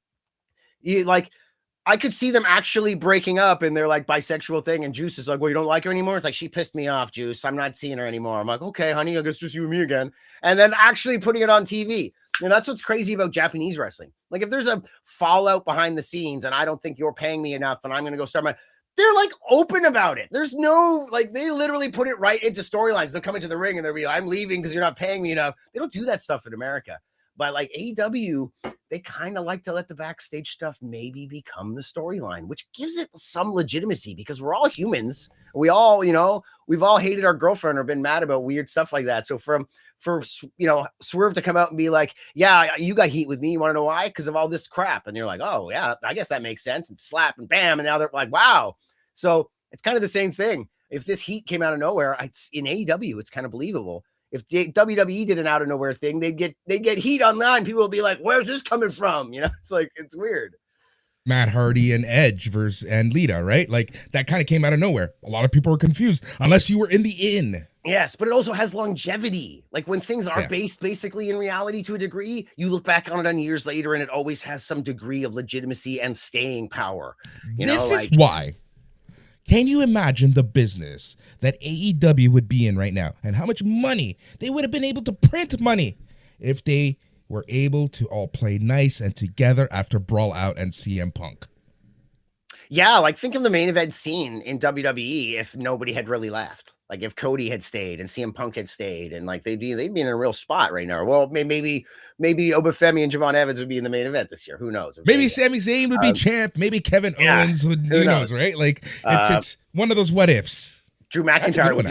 I could see them actually breaking up in their bisexual thing, and Juice is like, well, you don't like her anymore? It's like, she pissed me off, Juice. I'm not seeing her anymore. I'm like, okay, honey, I guess just you and me again. And then actually putting it on TV. And that's what's crazy about Japanese wrestling. Like, if there's a fallout behind the scenes and I don't think you're paying me enough and I'm going to go start they're open about it. There's no, they literally put it right into storylines. They'll come into the ring and they'll be like, I'm leaving because you're not paying me enough. They don't do that stuff in America. But AEW, they kind of like to let the backstage stuff maybe become the storyline, which gives it some legitimacy because we're all humans. We all, we've all hated our girlfriend or been mad about weird stuff like that. So for Swerve to come out and be like, yeah, you got heat with me. You want to know why? Because of all this crap. And you're like, oh yeah, I guess that makes sense. And slap and bam. And now they're like, wow. So it's kind of the same thing. If this heat came out of nowhere, in AEW, it's kind of believable. If WWE did an out of nowhere thing, they'd get heat online. People will be like, where's this coming from? It's weird. Matt Hardy and Edge and Lita, right? That kind of came out of nowhere. A lot of people were confused unless you were in the in. Yes, but it also has longevity. When things are based basically in reality to a degree, you look back on it years later and it always has some degree of legitimacy and staying power. This is why. Can you imagine the business that AEW would be in right now and how much money they would have been able to print money if they were able to all play nice and together after Brawl Out and CM Punk? Yeah, think of the main event scene in WWE if nobody had really left. If Cody had stayed and CM Punk had stayed, and they'd be in a real spot right now. Well, maybe Obafemi and Javon Evans would be in the main event this year. Who knows? Maybe Sami Zayn would be champ. Maybe Kevin Owens would. Who knows, right? It's one of those what ifs. Drew McIntyre would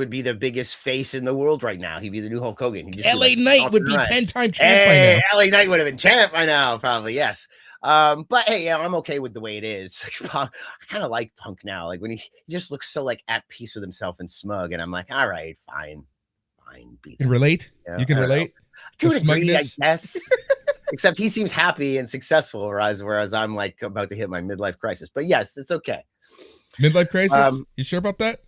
be the biggest face in the world right now. He'd be the new Hulk Hogan. LA Knight would be 10-time champ by now. LA Knight would have been champ by now, probably. Yes. But hey, I'm okay with the way it is. I kind of like Punk now. When he just looks so at peace with himself and smug, and I'm like, all right, fine. You can relate? You can relate? To a degree, I guess. Except he seems happy and successful, whereas I'm about to hit my midlife crisis. But yes, it's okay. Midlife crisis? You sure about that?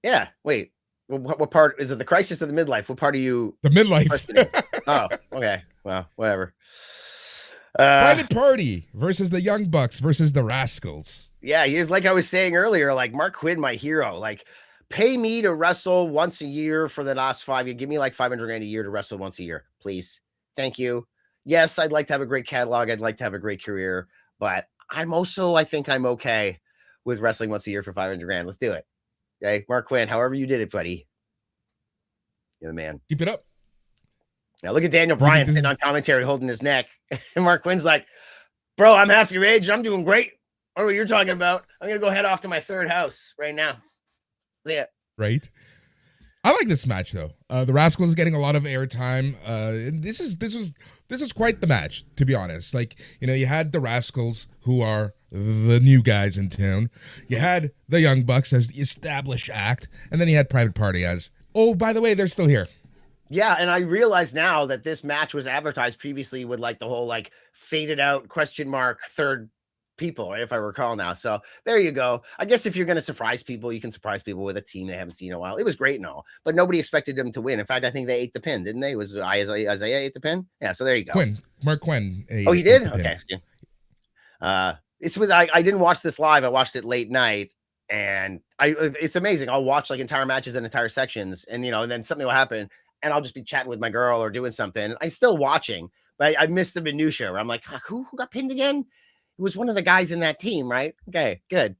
Yeah. Wait. What part is it? The crisis or the midlife? What part are you? The midlife. Oh, okay. Well, whatever. Private Party versus the Young Bucks versus the Rascals. Yeah, here's I was saying earlier, Mark Quinn, my hero. Pay me to wrestle once a year for the last 5 years. Give me $500,000 a year to wrestle once a year, please. Thank you. Yes, I'd like to have a great catalog. I'd like to have a great career, but I think I'm okay with wrestling once a year for $500,000. Let's do it. Okay, Mark Quinn, however you did it, buddy. You're the man. Keep it up. Now look at Daniel Bryan sitting on commentary holding his neck. And Mark Quinn's like, bro, I'm half your age. I'm doing great. What are you talking about? I'm going to go head off to my third house right now. Yeah. Right. I like this match though. The Rascals getting a lot of airtime. This is quite the match, to be honest. You had the Rascals, who are the new guys in town. You had the Young Bucks as the established act, and then you had Private Party as, oh, by the way, they're still here. Yeah, and I realize now that this match was advertised previously with the whole faded out question mark third people, if I recall now. So there you go. I guess if you're going to surprise people, you can surprise people with a team they haven't seen in a while. It was great and all, but nobody expected them to win. In fact, I think they ate the pin, didn't they? Was Isaiah ate the pin? Yeah. So there you go. Mark Quinn. Oh, he did? Okay. I didn't watch this live. I watched it late night, and it's amazing. I'll watch like entire matches and entire sections, and and then something will happen, and I'll just be chatting with my girl or doing something. I'm still watching, but I missed the minutia where I'm like, who got pinned again? It was one of the guys in that team, right? Okay, good.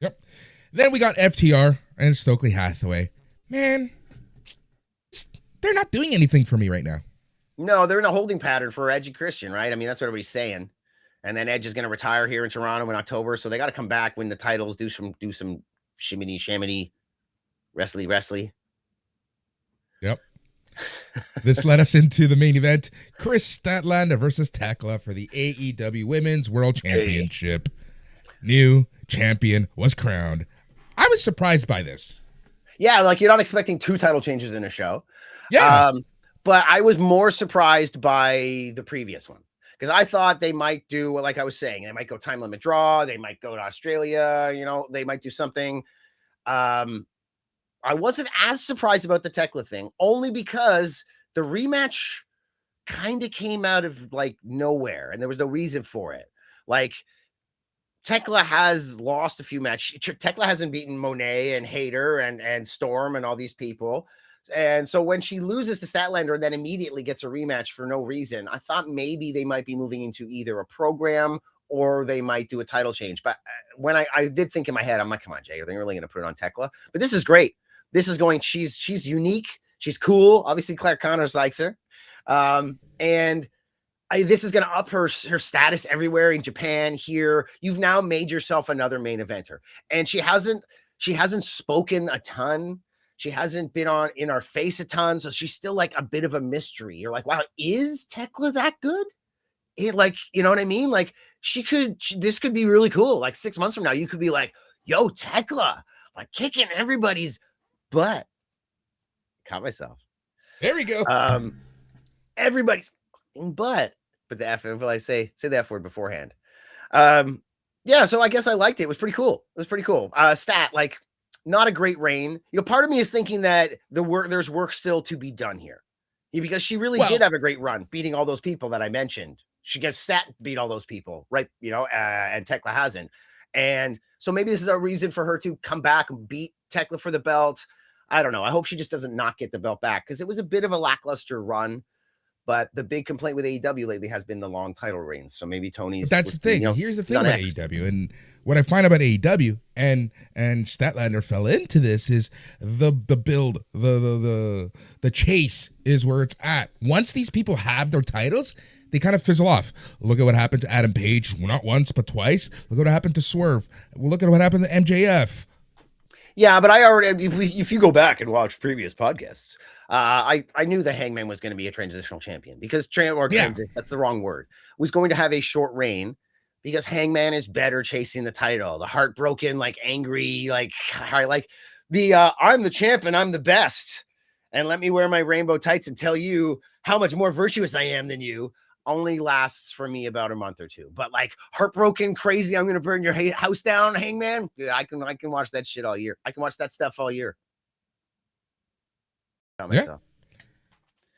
Yep. Then we got FTR and Stokely Hathaway. Man, they're not doing anything for me right now. No, they're in a holding pattern for Edge and Christian, right? I mean, that's what everybody's saying. And then Edge is going to retire here in Toronto in October, so they got to come back, win the titles, do some shimmy shammy, wrestly. Yep. This led us into the main event: Chris Statlander versus Tekla for the AEW Women's World Championship. New champion was crowned. I was surprised by this. Yeah, like you're not expecting 2 title changes in a show. Yeah. But I was more surprised by the previous one because I thought they might do, like I was saying, they might go time limit draw. They might go to Australia. They might do something. I wasn't as surprised about the Tekla thing, only because the rematch kind of came out of like nowhere and there was no reason for it. Like Tekla has lost a few matches. Tekla hasn't beaten Monet and Hayter and Storm and all these people. And so when she loses to Statlander and then immediately gets a rematch for no reason, I thought maybe they might be moving into either a program or they might do a title change. But when I did think in my head, I'm like, come on, Jay, are they really going to put it on Tekla? But this is great. This is going, she's unique. She's cool. Obviously, Claire Connors likes her. And this is going to up her status everywhere in Japan, here. You've now made yourself another main eventer. And she hasn't spoken a ton. She hasn't been in our face a ton. So she's still like a bit of a mystery. You're like, wow, is Tekla that good? Like, you know what I mean? Like this could be really cool. Like 6 months from now, you could be like, yo, Tekla, like kicking everybody's butt. Caught myself. There we go. Everybody's butt. But the F, will I say the F word beforehand? Yeah, so I guess I liked it. It was pretty cool. Stat, like, not a great reign. Part of me is thinking that there's work still to be done here. Because she really did have a great run, beating all those people that I mentioned. She gets Stat beat all those people, right? And Tekla hasn't. And so maybe this is a reason for her to come back and beat Tekla for the belt. I don't know. I hope she just doesn't not get the belt back because it was a bit of a lackluster run. But the big complaint with AEW lately has been the long title reigns. So maybe Tony's. But that's the thing. Here's the thing about AEW, and what I find about AEW and Statlander fell into this is the build, the chase is where it's at. Once these people have their titles, they kind of fizzle off. Look at what happened to Adam Page, not once but twice. Look at what happened to Swerve. Look at what happened to MJF. Yeah, but I already, if you go back and watch previous podcasts, I knew the Hangman was going to be a transitional champion because that's the wrong word. Was going to have a short reign because Hangman is better chasing the title. The heartbroken, like angry, like the I'm the champ and I'm the best. And let me wear my rainbow tights and tell you how much more virtuous I am than you. Only lasts for me about a month or two. But like heartbroken, crazy, I'm going to burn your house down, Hangman. Yeah, I can watch that shit all year. I can watch that stuff all year. Yeah.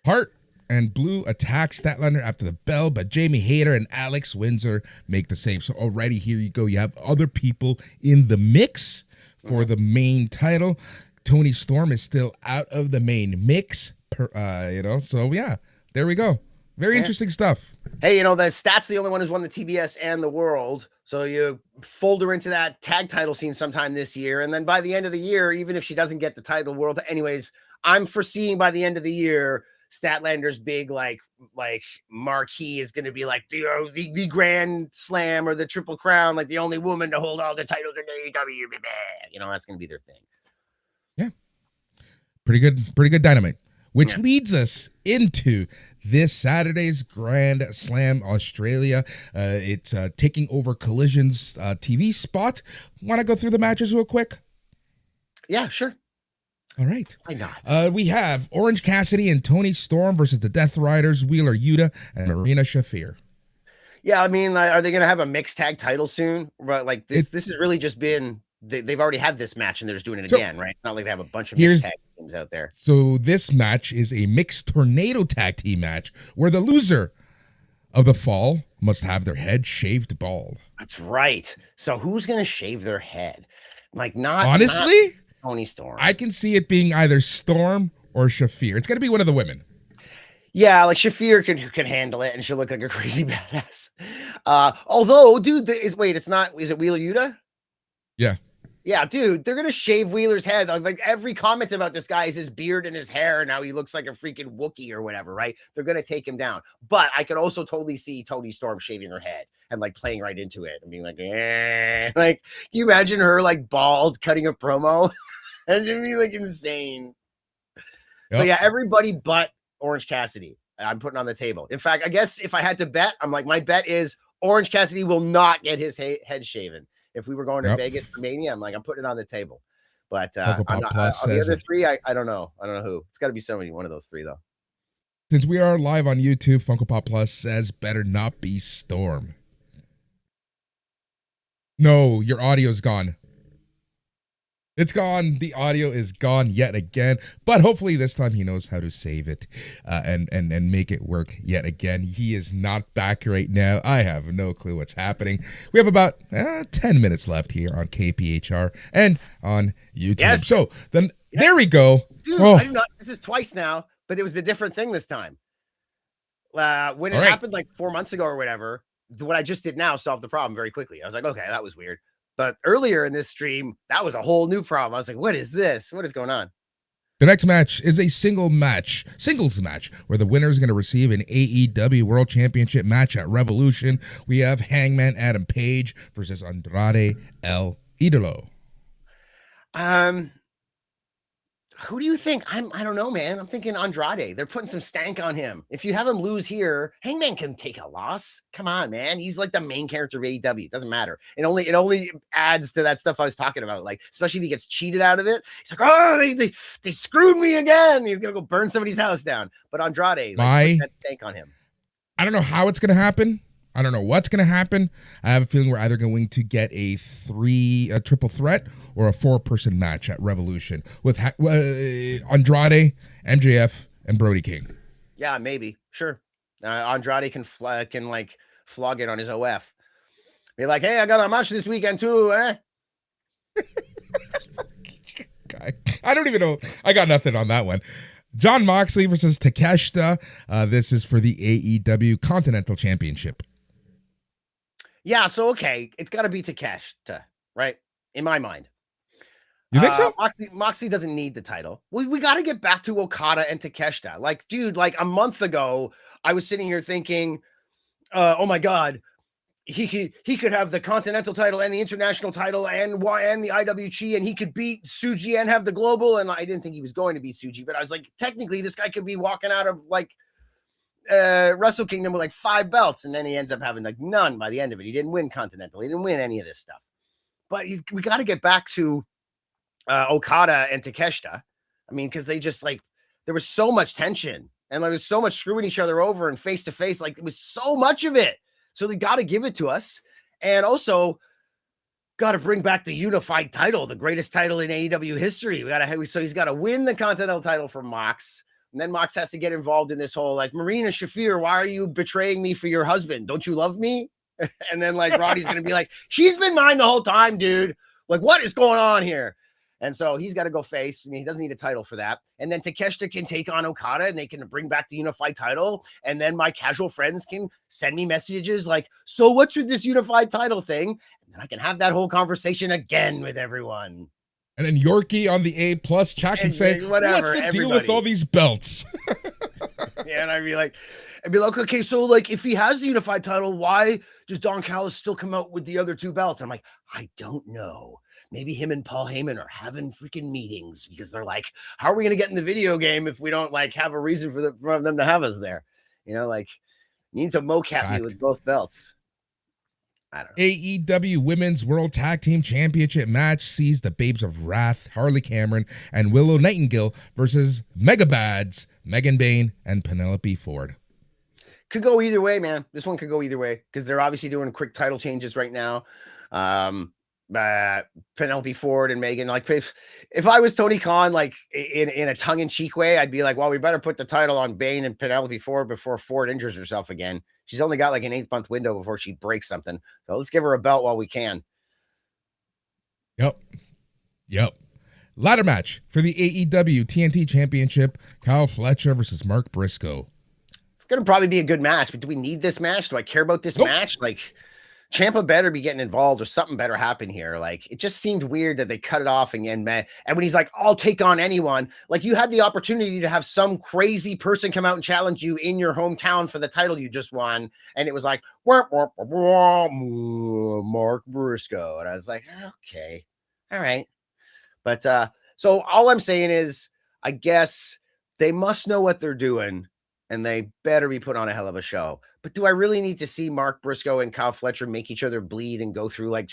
Hart and Blue attack Statlander after the bell, but Jamie Hayter and Alex Windsor make the save. So already here you go. You have other people in the mix for the main title. Tony Storm is still out of the main mix. So yeah, there we go. Very interesting stuff. Hey, the Stat's the only one who's won the TBS and the world. So you fold her into that tag title scene sometime this year. And then by the end of the year, even if she doesn't get the title world, anyways, I'm foreseeing by the end of the year, Statlander's big like marquee is going to be like the Grand Slam or the Triple Crown, like the only woman to hold all the titles in AEW. That's going to be their thing. Yeah, pretty good dynamite. Which leads us into this Saturday's Grand Slam Australia. It's taking over Collision's TV spot. Want to go through the matches real quick? Yeah, sure. All right. Why not? We have Orange Cassidy and Tony Storm versus the Death Riders, Wheeler Yuta and Marina Shafir. Yeah, I mean, are they going to have a mixed tag title soon? But like this has really just been they've already had this match and they're just doing it again, right? It's not like they have a bunch of mixed tag teams out there. So this match is a mixed tornado tag team match where the loser of the fall must have their head shaved bald. That's right. So who's going to shave their head? Like not Toni Storm. I can see it being either Storm or Shafir. It's going to be one of the women. Yeah, like Shafir can handle it, and she'll look like a crazy badass. Although, dude, is it Wheeler Yuta? Yeah. Yeah, dude, they're gonna shave Wheeler's head. Like every comment about this guy is his beard and his hair, and now he looks like a freaking Wookiee or whatever, right? They're gonna take him down. But I could also totally see Toni Storm shaving her head and like playing right into it and being like, like, can you imagine her like bald cutting a promo? And it'd be like insane. Yep. So yeah, everybody but Orange Cassidy, I'm putting on the table. In fact, I guess if I had to bet, I'm like, my bet is Orange Cassidy will not get his head shaven. If we were going to Vegas for Mania, I'm like, I'm putting it on the table. But I'm not, the other three, I don't know. I don't know who. It's got to be somebody, one of those three, though. Since we are live on YouTube, Funko Pop Plus says better not be Storm. No, your audio's gone. It's gone. The audio is gone yet again. But hopefully this time he knows how to save it and make it work yet again. He is not back right now. I have no clue what's happening. We have about 10 minutes left here on KPHR and on YouTube. Yes. So then there we go. Dude, I do not. This is twice now, but it was a different thing this time. When it happened like 4 months ago or whatever, what I just did now solved the problem very quickly. I was like, okay, that was weird. But earlier in this stream, that was a whole new problem. I was like, what is this? What is going on? The next match is a singles match, where the winner is going to receive an AEW World Championship match at Revolution. We have Hangman Adam Page versus Andrade El Idolo. Who do you think? I don't know, man. I'm thinking Andrade. They're putting some stank on him. If you have him lose here, Hangman can take a loss. Come on, man. He's like the main character of AEW. It doesn't matter. It only adds to that stuff I was talking about. Like, especially if he gets cheated out of it. He's like, oh, they screwed me again. He's gonna go burn somebody's house down. But Andrade, like, put that stank on him. I don't know how it's gonna happen. I don't know what's going to happen. I have a feeling we're either going to get a triple threat or a 4-person match at Revolution with Andrade, MJF, and Brody King. Yeah, maybe. Sure. Andrade can like flog it on his OF. Be like, hey, I got a match this weekend too, eh? I don't even know. I got nothing on that one. Jon Moxley versus Takeshita. This is for the AEW Continental Championship. Yeah, so okay, it's got to be Takeshita, right? In my mind. You think so? Moxley doesn't need the title. We got to get back to Okada and Takeshita. Like, dude, like a month ago, I was sitting here thinking, oh my God, he could have the Continental title and the International title and the IWG, and he could beat Tsuji and have the global. And I didn't think he was going to beat Tsuji, but I was like, technically, this guy could be walking out of like Wrestle Kingdom with like 5 belts, and then he ends up having like none by the end of it. He didn't win Continental. He didn't win any of this stuff. But we got to get back to Okada and Takeshita. I mean, because they just like, there was so much tension and there was so much screwing each other over and face to face. Like, it was so much of it. So they got to give it to us. And also got to bring back the unified title, the greatest title in AEW history. So he's got to win the Continental title from Mox. And then Mox has to get involved in this whole like, Marina Shafir, why are you betraying me for your husband? Don't you love me? And then like Roddy's going to be like, she's been mine the whole time, dude. Like, what is going on here? And so he's got to go face, and he doesn't need a title for that. And then Takeshita can take on Okada, and they can bring back the unified title. And then my casual friends can send me messages like, so what's with this unified title thing? And then I can have that whole conversation again with everyone. And then Yorkie on the A+ chat can say, what's the deal with all these belts? Yeah, and I'd be like, okay, so like if he has the unified title, why does Don Callis still come out with the other 2 belts? I'm like, I don't know. Maybe him and Paul Heyman are having freaking meetings because they're like, how are we going to get in the video game if we don't like have a reason for them to have us there? You know, like, you need to mocap me with both belts. I don't know. AEW Women's World Tag Team Championship match sees the Babes of Wrath, Harley Cameron, and Willow Nightingale versus Megabads, Megan Bayne, and Penelope Ford. could go either way, man. This one could go either way because they're obviously doing quick title changes right now. Penelope Ford and Megan, like if I was Tony Khan, like in a tongue-in-cheek way, I'd be like, well, we better put the title on Bane and Penelope Ford before Ford injures herself again. She's only got like an 8-month window before she breaks something. So let's give her a belt while we can. Yep. Ladder match for the AEW TNT Championship, Kyle Fletcher versus Mark Briscoe. It's going to probably be a good match, but do we need this match? Do I care about this match? Like, Ciampa better be getting involved or something better happen here. Like, it just seemed weird that they cut it off and when he's like, I'll take on anyone. Like, you had the opportunity to have some crazy person come out and challenge you in your hometown for the title you just won. And it was like, Mark Briscoe. And I was like, okay, all right. But so all I'm saying is, I guess they must know what they're doing and they better be put on a hell of a show. But do I really need to see Mark Briscoe and Kyle Fletcher make each other bleed and go through like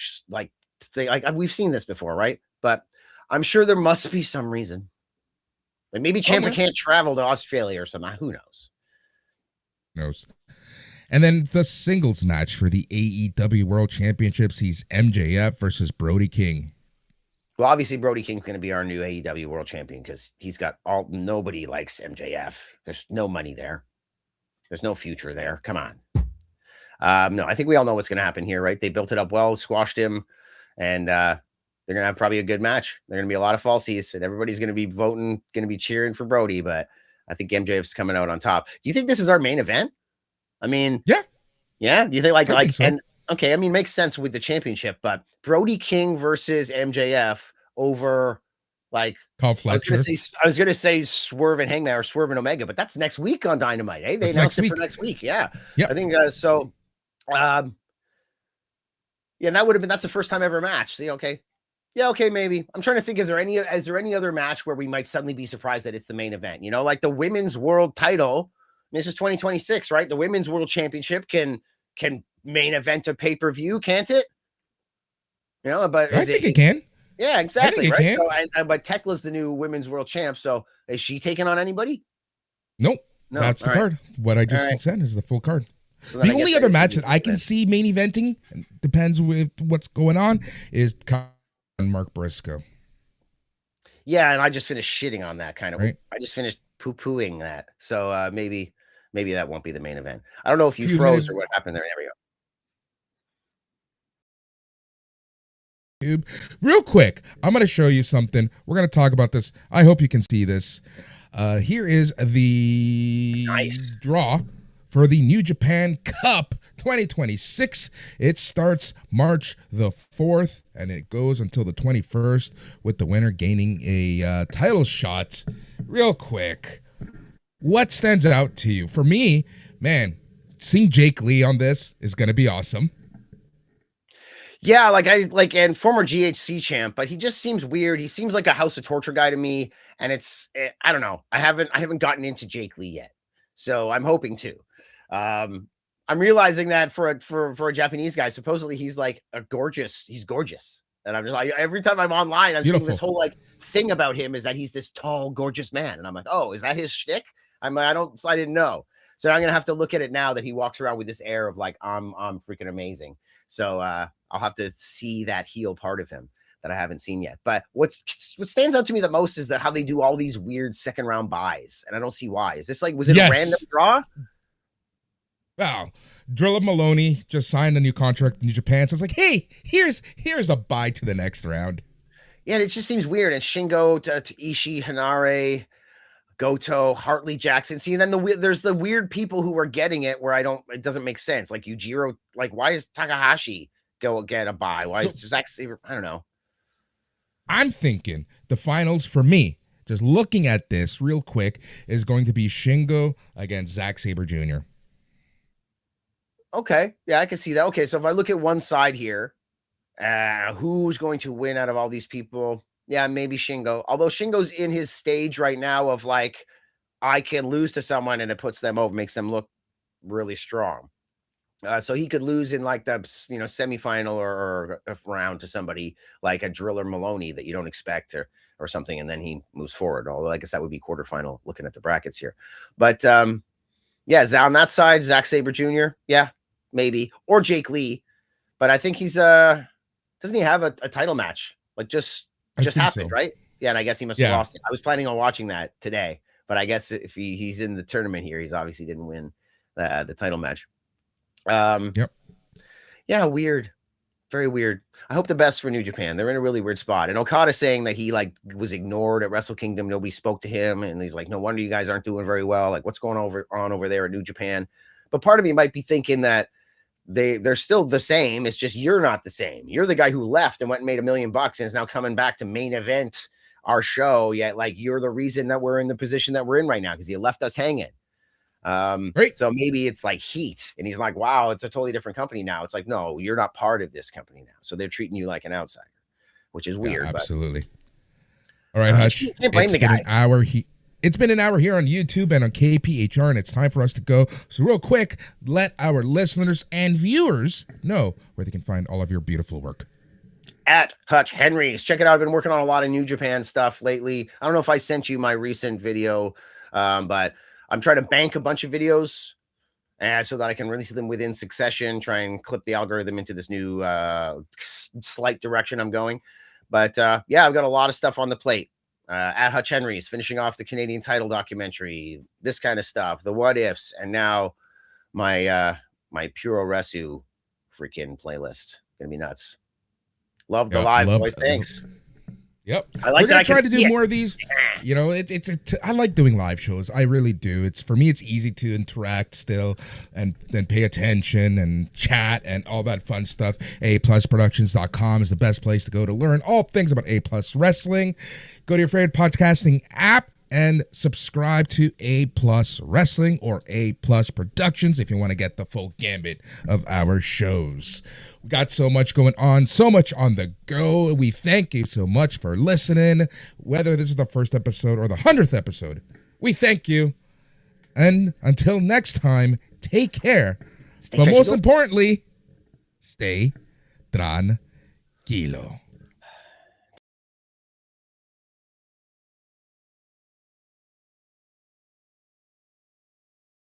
we've seen this before, right? But I'm sure there must be some reason. Like maybe Ciampa can't travel to Australia or something. Who knows? And then the singles match for the AEW World Championships, he's MJF versus Brody King. Well, obviously Brody King's going to be our new AEW World Champion because he's got nobody likes MJF. There's no money there. There's no future there. Come on. No, I think we all know what's going to happen here, right? They built it up well, squashed him, and they're going to have probably a good match. They're going to be a lot of falsies, and everybody's going to be voting, going to be cheering for Brody, but I think MJF's coming out on top. Do you think this is our main event? I mean, yeah. Do you think I think so. And okay, I mean, makes sense with the championship, but Brody King versus MJF over like Kyle Fletcher. I was gonna say Swerve and Hangman or Swerve and Omega, but that's next week on Dynamite. They announced it for next week. Yeah. I think so. Yeah, and that's the first time ever match. See, okay. Yeah, okay, maybe. I'm trying to think, is there any other match where we might suddenly be surprised that it's the main event? You know, like the women's world title. This is 2026, right? The women's world championship can main event a pay-per-view, can't it? You know, but I think it can. Yeah, exactly. Right. So, but Tekla's the new women's world champ. So is she taking on anybody? Nope. No, that's the card. What I just said is the full card. So the only other match that I can see main eventing, depends with what's going on, is Mark Briscoe. Yeah, and I just finished shitting on that kind of. Right. I just finished poo-pooing that. So maybe that won't be the main event. I don't know if you froze or what happened there. There we go. Real quick, I'm going to show you something. We're going to talk about this. I hope you can see this. Here is the draw for the New Japan Cup 2026. It starts March the 4th, and it goes until the 21st, with the winner gaining a title shot. Real quick, what stands out to you? For me, man, seeing Jake Lee on this is going to be awesome. Yeah, and former GHC champ, but he just seems weird. He seems like a House of Torture guy to me, and I don't know. I haven't gotten into Jake Lee yet, so I'm hoping to. I'm realizing that for a Japanese guy, supposedly he's like he's gorgeous, and I'm just like, every time I'm online, I'm seeing this whole like thing about him is that he's this tall, gorgeous man, and I'm like, oh, is that his shtick? I didn't know, so I'm gonna have to look at it now that he walks around with this air of like I'm freaking amazing. So I'll have to see that heel part of him that I haven't seen yet. But what stands out to me the most is that how they do all these weird second round buys, and I don't see why. Is this was it a random draw? Wow. Drilla Maloney just signed a new contract in New Japan, so it's like, hey, here's a buy to the next round. Yeah, it just seems weird. And Shingo to Ishii, Hanare, Goto, Hartley, Jackson. See, and then there's the weird people who are getting it where it doesn't make sense. Like Yujiro, like why is Takahashi go get a buy? Why is Zack Sabre? I don't know. I'm thinking the finals for me, just looking at this real quick, is going to be Shingo against Zack Sabre Jr. Okay. Yeah, I can see that. Okay, so if I look at one side here, who's going to win out of all these people? Yeah, maybe Shingo. Although Shingo's in his stage right now of like, I can lose to someone and it puts them over, makes them look really strong. So he could lose in like the semifinal or a round to somebody like a Driller Maloney that you don't expect or something, and then he moves forward. Although I guess that would be quarterfinal looking at the brackets here. But yeah, Yeah, on that side, Zack Sabre Jr. Yeah, maybe, or Jake Lee, but I think he's doesn't he have a title match like just happened, so. right? Yeah, and I guess he must have lost it. I was planning on watching that today, but I guess if he's in the tournament here, he's obviously didn't win the title match. Yep. Yeah, weird. Very weird. I hope the best for New Japan. They're in a really weird spot. And Okada saying that he like was ignored at Wrestle Kingdom. Nobody spoke to him. And he's like, no wonder you guys aren't doing very well. Like, what's going on over there at New Japan? But part of me might be thinking that they're still the same. It's just you're not the same. You're the guy who left and went and made $1 million and is now coming back to main event our show. Yet, like, you're the reason that we're in the position that we're in right now because you left us hanging. Right. So maybe it's like heat, and he's like, wow, it's a totally different company now. It's like, no, you're not part of this company now. So they're treating you like an outsider, which is weird. Yeah, absolutely. All right, Hutch. Can't blame the guy. It's been an hour here on YouTube and on KPHR, and it's time for us to go. So real quick, let our listeners and viewers know where they can find all of your beautiful work. At Hutch Henry's. Check it out. I've been working on a lot of New Japan stuff lately. I don't know if I sent you my recent video, but I'm trying to bank a bunch of videos so that I can release them within succession, try and clip the algorithm into this new slight direction I'm going. But yeah, I've got a lot of stuff on the plate. At Hutch Henry's, finishing off the Canadian title documentary, this kind of stuff, the what ifs, and now my Puro Resu freaking playlist. Gonna be nuts. Love the live voice. Thanks. Yep. I like We're that. gonna try to do more of these. You know, I like doing live shows. I really do. For me, it's easy to interact still and then pay attention and chat and all that fun stuff. aplusproductions.com is the best place to go to learn all things about A Plus Wrestling. Go to your favorite podcasting app and subscribe to A Plus Wrestling or A Plus Productions if you want to get the full gambit of our shows. We got so much going on, so much on the go. We thank you so much for listening. Whether this is the first episode or the 100th episode, we thank you. And until next time, take care. But most importantly, stay tranquilo.